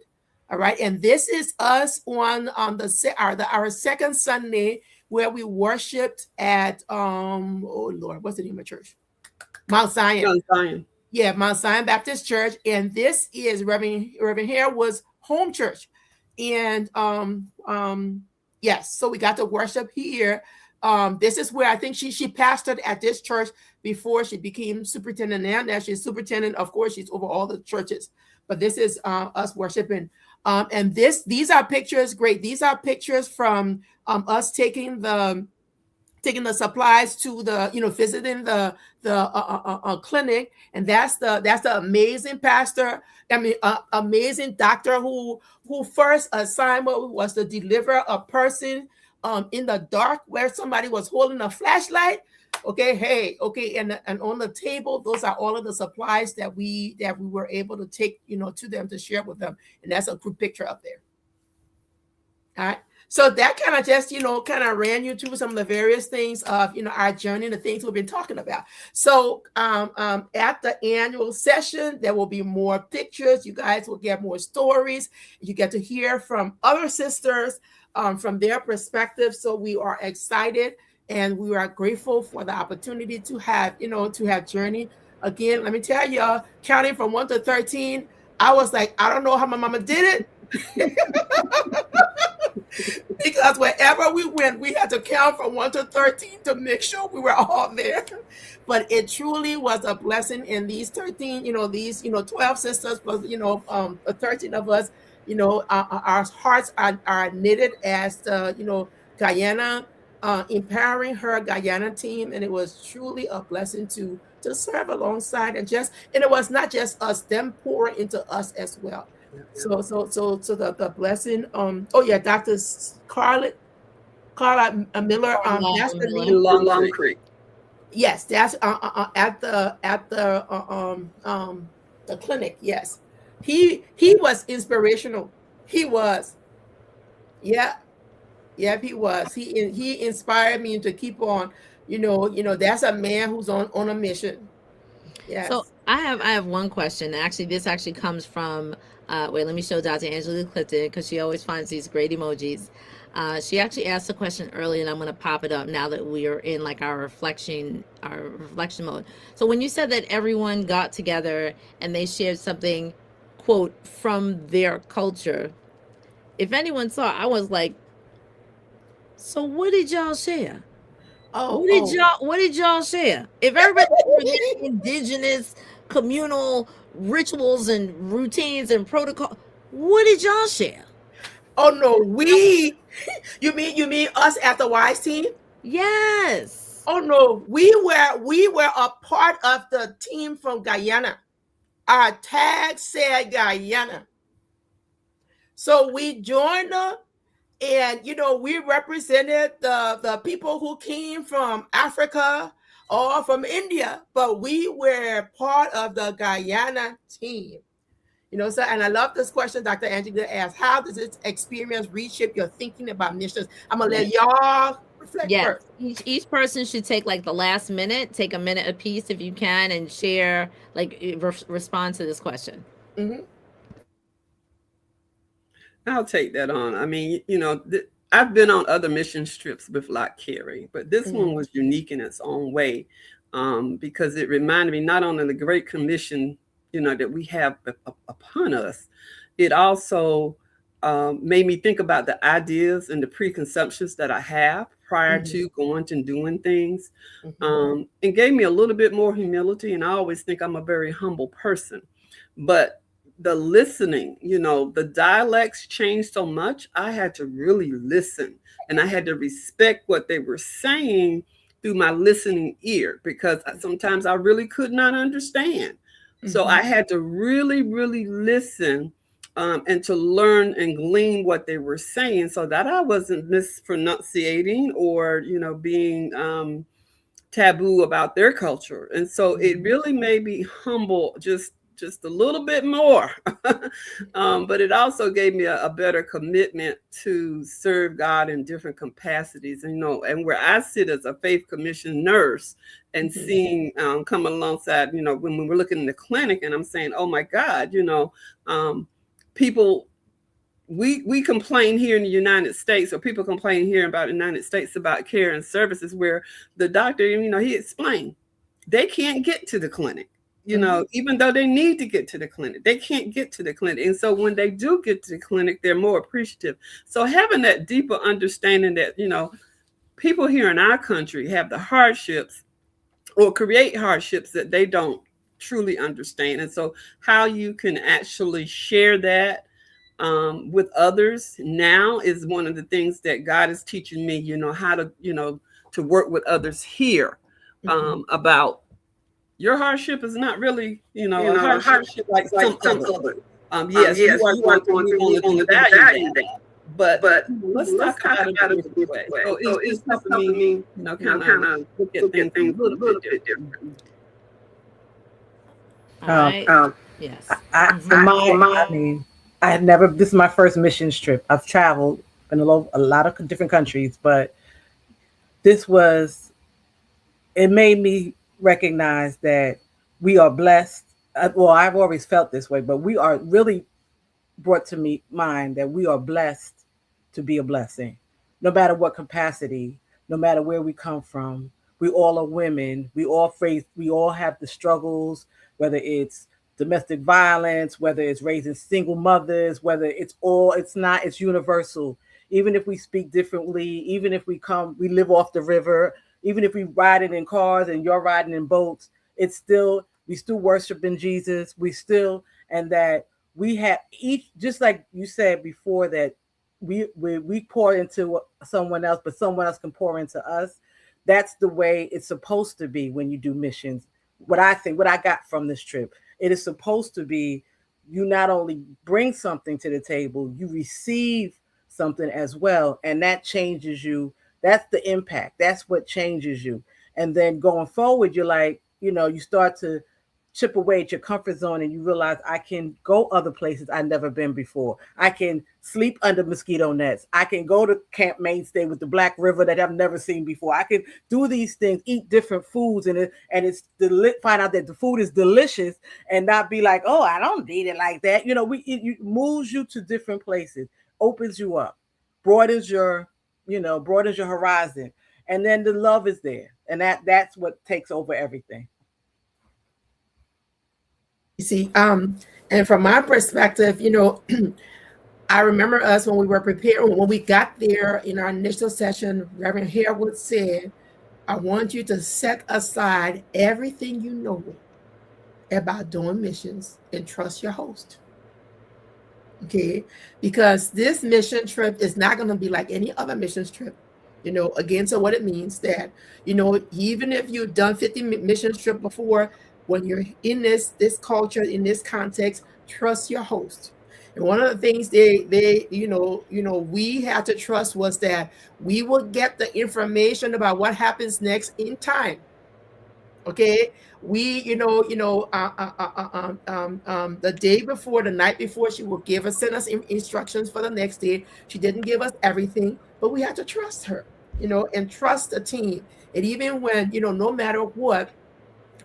All right, and this is us on our second Sunday where we worshipped at oh Lord, what's the name of church? Mount Zion. Mount Zion. Yeah, Mount Zion Baptist Church, and this is Reverend Harewood's home church, and yes, so we got to worship here. This is where I think she pastored at this church before she became superintendent. Now she's superintendent. Of course, she's over all the churches. But this is us worshiping. And these are pictures. Great. These are pictures from us taking the supplies to the visiting the clinic, and that's the amazing pastor. I mean, amazing doctor who first assignment was to deliver a person in the dark where somebody was holding a flashlight. Okay, and on the table, those are all of the supplies that we were able to take to them to share with them, and that's a group picture up there. All right. So that kind of just, kind of ran you through some of the various things of, our journey and the things we've been talking about. So at the annual session, there will be more pictures. You guys will get more stories. You get to hear from other sisters from their perspective. So we are excited and we are grateful for the opportunity to have, to have journey. Again, let me tell you, counting from 1 to 13, I was like, I don't know how my mama did it. Because wherever we went, we had to count from 1 to 13 to make sure we were all there. But it truly was a blessing. And these 13, these 12 sisters plus 13 of us, our hearts are knitted as the Guyana, empowering her Guyana team, and it was truly a blessing to serve alongside and it was not just us, them pouring into us as well. So the blessing. Dr. Carla Miller. That's the name. Long Creek. Yes, that's at the clinic. Yes, he was inspirational. He was. Yeah, he was. He inspired me to keep on. That's a man who's on a mission. Yes. So I have one question. Actually, this actually comes from. Wait, let me show Dr. Angela Clifton because she always finds these great emojis. She actually asked a question early, and I'm going to pop it up now that we are in like our reflection mode. So when you said that everyone got together and they shared something, quote, from their culture, if anyone saw, I was like, so what did y'all share? What did y'all share? If everybody indigenous communal rituals and routines and protocol, what did y'all share? Oh no, you mean us at the WISE team? Yes. Oh no, we were a part of the team from Guyana. Our tag said Guyana. So we joined them, and we represented the people who came from Africa or from India, but we were part of the Guyana team. So, and I love this question Dr. Angela asked. How does this experience reshape your thinking about missions? I'm going to let y'all reflect first. Each person should take like the last minute, take a minute a piece if you can, and share, like respond to this question. Mm-hmm. I'll take that on. I mean, I've been on other mission trips with Lott Carey, but this one was unique in its own way because it reminded me not only of the Great Commission that we have upon us. It also made me think about the ideas and the preconceptions that I have prior Mhm. to going and doing things, Mhm. and gave me a little bit more humility. And I always think I'm a very humble person, but the listening, the dialects changed so much. I had to really listen, and I had to respect what they were saying through my listening ear, because sometimes I really could not understand. So Mhm. I had to really, really listen, and to learn and glean what they were saying, so that I wasn't mispronunciating or, being taboo about their culture. And so it Mhm. really made me humble just a little bit more. But it also gave me a better commitment to serve God in different capacities. And and where I sit as a faith commission nurse, and Mhm. seeing come alongside, when we were looking in the clinic, and I'm saying, oh my God, people, we complain here in the United States, or people complain here about the United States about care and services, where the doctor, he explained they can't get to the clinic, Mhm. even though they need to get to the clinic, they can't get to the clinic. And so when they do get to the clinic, they're more appreciative. So having that deeper understanding that, people here in our country have the hardships, or create hardships that they don't truly understand. And so how you can actually share that with others now is one of the things that God is teaching me, how to, to work with others here, Mhm. about your hardship is not really, a hardship Hardship like like some some others. others. Yes, you Yes, are you are going through, going we through, we want to want to devalue devalue that. that. But But let's let's talk talk about it a about it a different different way. way. So So it's it's just just helping helping me, me, kind kind of of look at look things at a things a little bit little bit different. different. All Um, right. Yes. for Mm-hmm. For my, my, I mean, I had never. This is my first missions trip. I've traveled in a lot of different countries, but this was. It made me recognize that we are blessed. Well, I've always felt this way, but we are really brought to me mind that we are blessed to be a blessing, no matter what capacity, no matter where we come from. We all are women. We all have the struggles, whether it's domestic violence, whether it's raising single mothers, whether it's not, it's universal. Even if we speak differently, even if we live off the river, even if we riding in cars and you're riding in boats, we still worshiping Jesus. And that we have each, just like you said before, that we pour into someone else, but someone else can pour into us. That's the way it's supposed to be when you do missions. What I got from this trip, it is supposed to be, you not only bring something to the table, you receive something as well, and that changes you. That's the impact. That's what changes you. And then going forward, you're like, you start to chip away at your comfort zone, and you realize, I can go other places I've never been before. I can sleep under mosquito nets. I can go to Camp Mainstay with the Black River that I've never seen before. I can do these things, eat different foods, find out that the food is delicious, and not be like, oh, I don't eat it like that. It moves you to different places, opens you up, broadens your, broadens your horizon, and then the love is there, and that's what takes over everything. you see, and from my perspective, I remember us when we were preparing, when we got there in our initial session, Reverend Harewood said, I want you to set aside everything you know about doing missions and trust your host. Okay, because this mission trip is not going to be like any other missions trip. Again, so what it means that, even if you've done 50 missions trip before, when you're in this culture, in this context, trust your host. And one of the things they we had to trust was that we will get the information about what happens next in time. Okay, we the day before, the night before, she will send us instructions for the next day. She didn't give us everything, but we had to trust her, and trust the team. And even when, no matter what,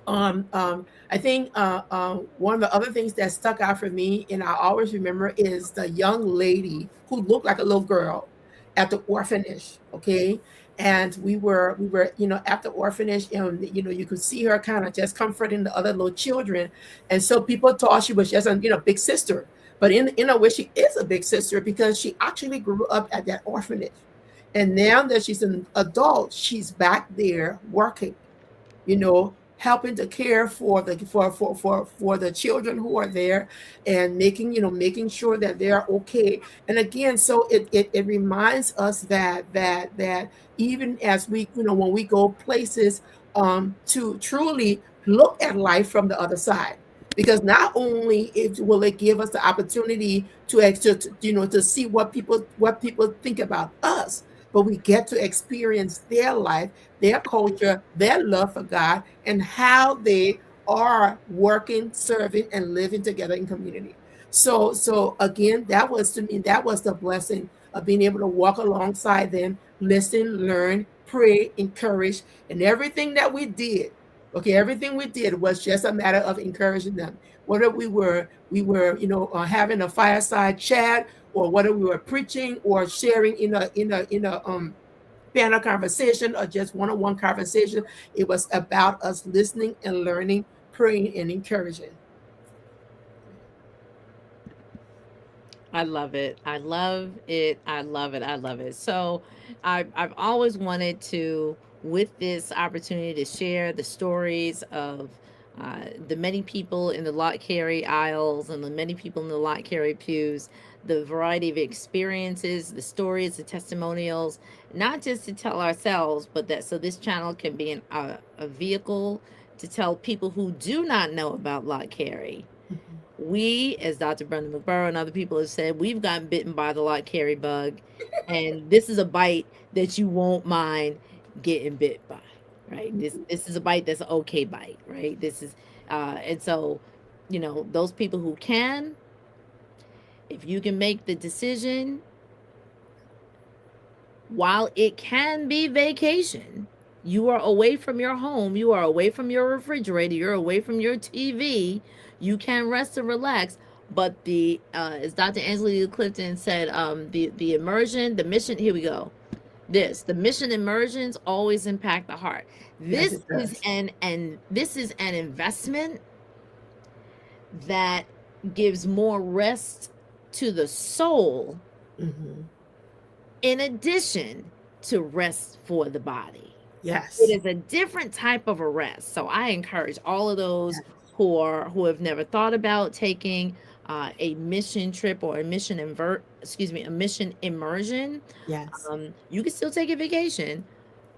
I think one of the other things that stuck out for me, and I always remember, is the young lady who looked like a little girl at the orphanage. Okay, and we were at the orphanage, and you could see her kind of just comforting the other little children. And so people thought she was just a big sister, but in a way she is a big sister, because she actually grew up at that orphanage, and now that she's an adult, she's back there working, helping to care for the children who are there, and making sure that they are okay. And again, so it reminds us that even as we, when we go places, to truly look at life from the other side, because not only will it give us the opportunity to see what people think about us, but we get to experience their life, their culture, their love for God, and how they are working, serving, and living together in community. So again, that was, to me, that was the blessing of being able to walk alongside them, listen, learn, pray, encourage, and everything that we did. Okay, everything we did was just a matter of encouraging them. Whether we were having a fireside chat, or whether we were preaching or sharing in a panel conversation, or just one-on-one conversation, it was about us listening and learning, praying and encouraging. I love it. I love it. I love it. I love it. So I've always wanted to, with this opportunity, to share the stories of the many people in the Lott Carey aisles and the many people in the Lott Carey pews, the variety of experiences, the stories, the testimonials, not just to tell ourselves, but that so this channel can be a vehicle to tell people who do not know about Lott Carey. Mhm. We, as Dr. Brenda McBurrow and other people have said, we've gotten bitten by the Lott Carey bug, and this is a bite that you won't mind getting bit by, right? This is a bite that's an okay bite, right? This is, and so, those people who can, if you can make the decision, while it can be vacation, you are away from your home, you are away from your refrigerator, you're away from your TV, you can rest and relax. But the as Dr. Angela Clifton said, the immersion, the mission, here we go. The mission immersions always impact the heart. Yes, This it is does. an investment that gives more rest to the soul, Hmm. in addition to rest for the body. It Yes. is a different type of a rest. So I encourage all of those who have never thought about taking a mission trip or a mission immersion. Yes. You can still take a vacation,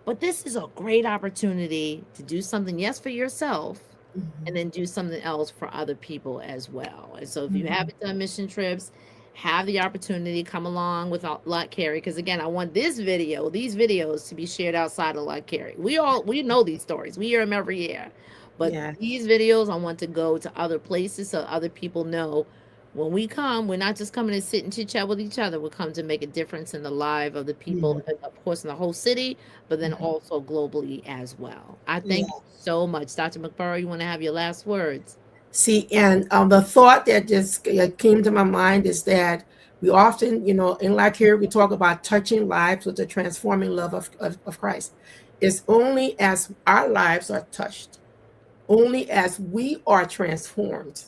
but this is a great opportunity to do something, yes, for yourself, and Hmm. then do something else for other people as well. And so if you Hmm. haven't done mission trips, have the opportunity, come along with Lott Carey, because again, I want these videos to be shared outside of Lott Carey. We know these stories, we hear them every year, but Yes. these videos I want to go to other places so other people know, when we come, we're not just coming to sit and chit chat with each other. We're coming to make a difference in the life of the people, Mhm. and of course, in the whole city, but then Mhm. also globally as well. I thank you Yeah. so much. Dr. McBurrow, you want to have your last words? See, and the thought that just came to my mind is that we often, in like here, we talk about touching lives with the transforming love of Christ. It's only as our lives are touched, only as we are transformed,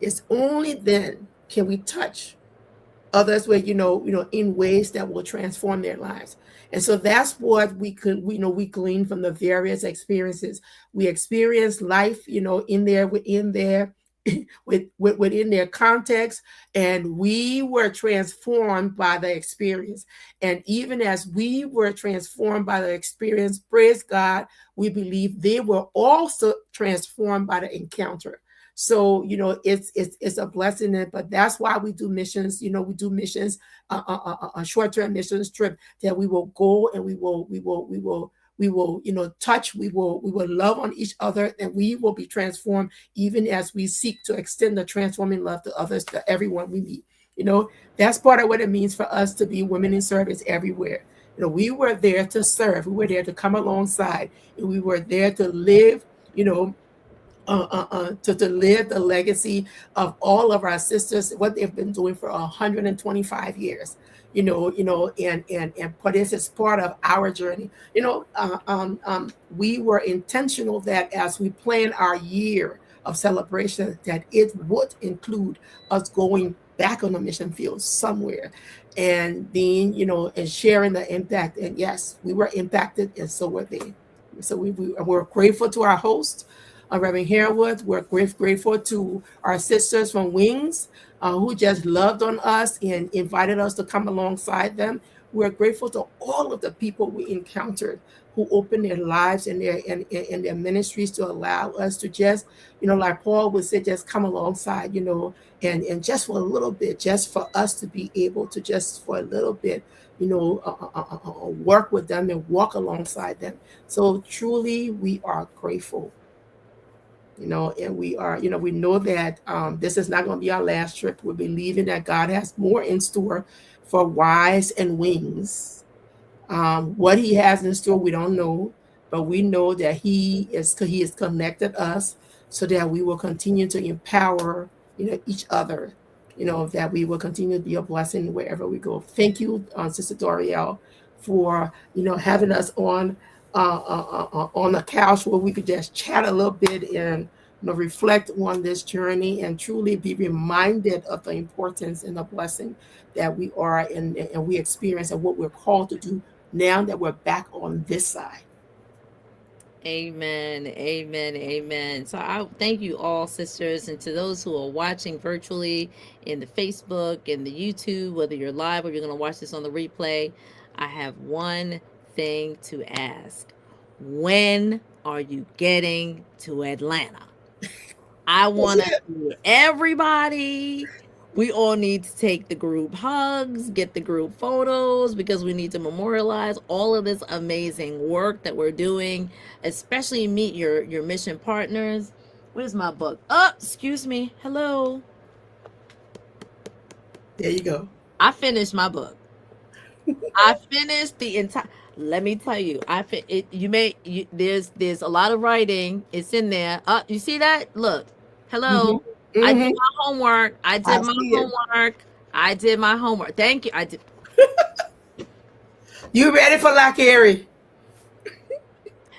it's only then can we touch others with, in ways that will transform their lives. And so that's what we glean from the various experiences. We experience life, within their within their context, and we were transformed by the experience. And even as we were transformed by the experience, praise God, we believe they were also transformed by the encounter. So it's a blessing, but that's why we do missions. We do missions, a short-term missions trip, that we will go, and we will touch, we will love on each other, and we will be transformed, even as we seek to extend the transforming love to others, to everyone we meet. That's part of what it means for us to be women in service everywhere. We were there to serve, we were there to come alongside, and we were there to live, you know to live the legacy of all of our sisters, what they've been doing for 125 years. And for this is part of our journey. We were intentional that as we plan our year of celebration, that it would include us going back on the mission field somewhere and being, and sharing the impact. And yes, we were impacted, and so were they. So we're grateful to our host, Reverend Harewood. We're grateful to our sisters from Wings, who just loved on us and invited us to come alongside them. We're grateful to all of the people we encountered who opened their lives and their ministries to allow us to just, like Paul would say, just come alongside, and just for a little bit, just for us to be able to just for a little bit, work with them and walk alongside them. So truly, we are grateful. And we are, we know that this is not going to be our last trip. We're believing that God has more in store for Wise and Wings. What He has in store, we don't know, but we know that He has connected us so that we will continue to empower, each other. That we will continue to be a blessing wherever we go. Thank you, Sister Dorielle, for having us on the couch where we could just chat a little bit and reflect on this journey and truly be reminded of the importance and the blessing that we are and we experience and what we're called to do now that we're back on this side. Amen, amen, amen. So I thank you all, sisters, and to those who are watching virtually in the Facebook and the YouTube, whether you're live or you're going to watch this on the replay. I have one thing to ask. When are you getting to Atlanta? I want to see everybody. We all need to take the group hugs, get the group photos, because we need to memorialize all of this amazing work that we're doing, especially meet your mission partners. Where's my book? Oh, excuse me. Hello. There you go. I finished my book. I finished the entire. Let me tell you, there's a lot of writing. It's in there. You see that? Look. Hello. Mm-hmm. I did Mm-hmm. my homework. I I did my see it. homework. I did my homework. Thank you. I did. You ready for Lott Carey?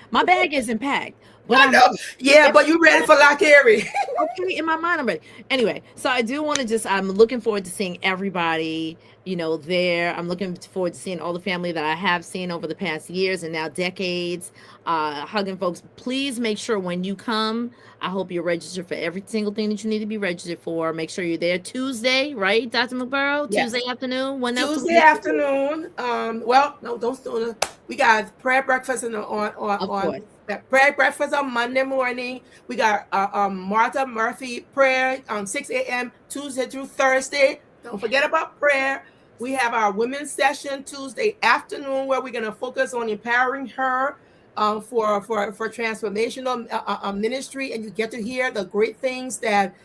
My bag isn't packed, but I I'm know. Yeah, in but you ready for Lott Carey? okay in my mind. I'm ready. Anyway, so I do want to just. I'm looking forward to seeing everybody. There. I'm looking forward to seeing all the family that I have seen over the past years and now decades. Hugging folks. Please make sure when you come. I hope you're registered for every single thing that you need to be registered for. Make sure you're there Tuesday, right, Dr. McBurrow? Yes. Tuesday afternoon. When else do we Tuesday get to do? afternoon. Well, no, don't do it. We got prayer breakfast Of on course. that prayer breakfast on Monday morning. We got Martha Murphy prayer on 6 a.m. Tuesday through Thursday. Don't forget about prayer. We have our women's session Tuesday afternoon where we're going to focus on empowering her for transformational ministry, and you get to hear the great things that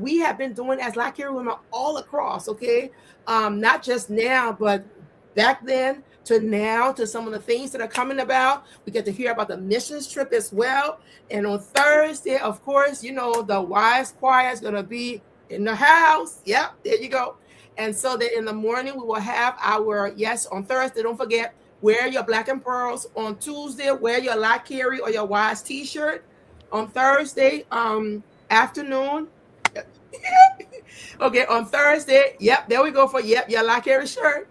we have been doing as Lott Carey women all across. Okay, not just now, but back then to now, to some of the things that are coming about. We get to hear about the missions trip as well. And on Thursday, of course, the Wise Choir is going to be in the house. Yep, there you go. And so that in the morning we will have on Thursday, don't forget, wear your black and pearls. On Tuesday, wear your Lott Carey or your Wise t-shirt. On Thursday afternoon, okay, on Thursday, yep, there we go for your Lott Carey shirt.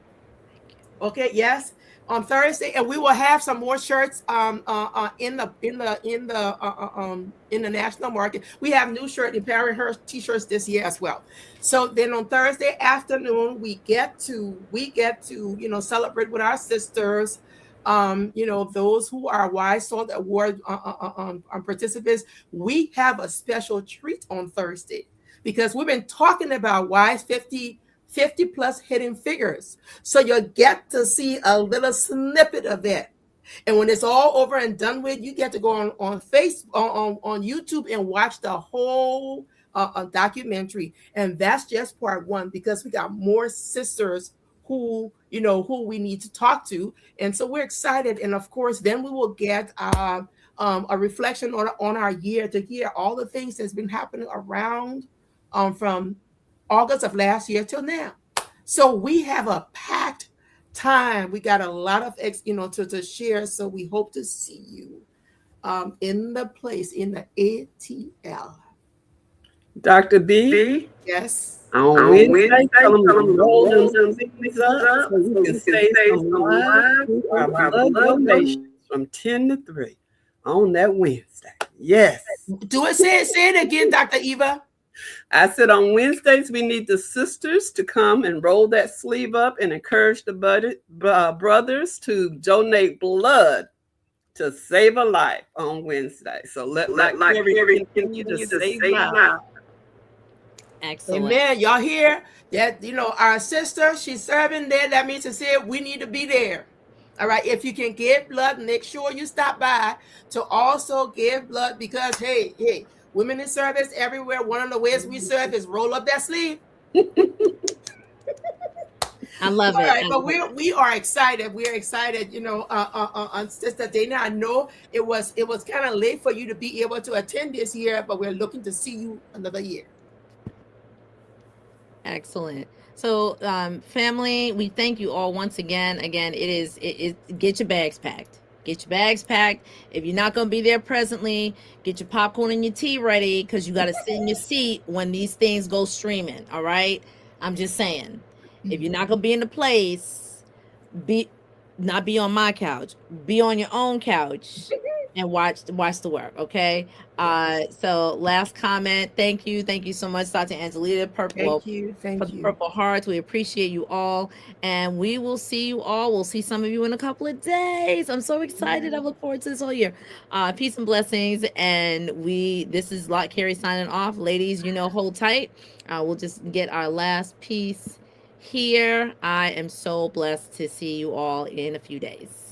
Okay, yes, on Thursday, and we will have some more shirts in the national market. We have new shirt empowering her t-shirts this year as well. So then on Thursday afternoon, we get to celebrate with our sisters. Those who are Wise Salt Award participants. We have a special treat on Thursday because we've been talking about Wise 50 plus hidden figures. So you'll get to see a little snippet of that. And when it's all over and done with, you get to go on Facebook, on YouTube and watch the whole documentary. And that's just part one, because we got more sisters who we need to talk to. And so we're excited. And of course, then we will get a reflection on our year to hear all the things that's been happening around from August of last year till now. So we have a packed time. We got a lot of to share. So we hope to see you in the place in the ATL. Dr. B, Yes. on On Wednesday, Wednesday, tell them tell to them to roll roll them them sleeves sleeves up up so we so can we can save save some some lives lives through through our our blood blood donations donation. from 10 to 3 on that Wednesday. Yes. Do it. Say it again, Dr. Eva. I said on Wednesdays, we need the sisters to come and roll that sleeve up and encourage the brothers to donate blood to save a life on Wednesday. So let Let Lott Lott Carey Carey continue to continue to save save lives. lives. Excellent. Amen. Y'all hear that? Our sister, she's serving there. That means to say we need to be there. All right. If you can give blood, make sure you stop by to also give blood because hey, women in service everywhere. One of the ways we serve is roll up that sleeve. I love All it. right, but we are excited. We are excited. On Sister Dana, I know it was kind of late for you to be able to attend this year, but we're looking to see you another year. Excellent. So, family, we thank you all once again. Again, get your bags packed. Get your bags packed. If you're not going to be there presently, get your popcorn and your tea ready because you got to sit in your seat when these things go streaming. All right. I'm just saying, if you're not going to be in the place, be not be on my couch, be on your own couch and watch the work. Okay. So last comment. Thank you so much, Dr. Angelita. Thank you. For Thank the you. Purple Hearts. We appreciate you all. And we will see you all. We'll see some of you in a couple of days. I'm so excited. I look forward to this whole year. Peace and blessings. And this is Lott Carey signing off. Ladies, hold tight. We'll just get our last piece here. I am so blessed to see you all in a few days.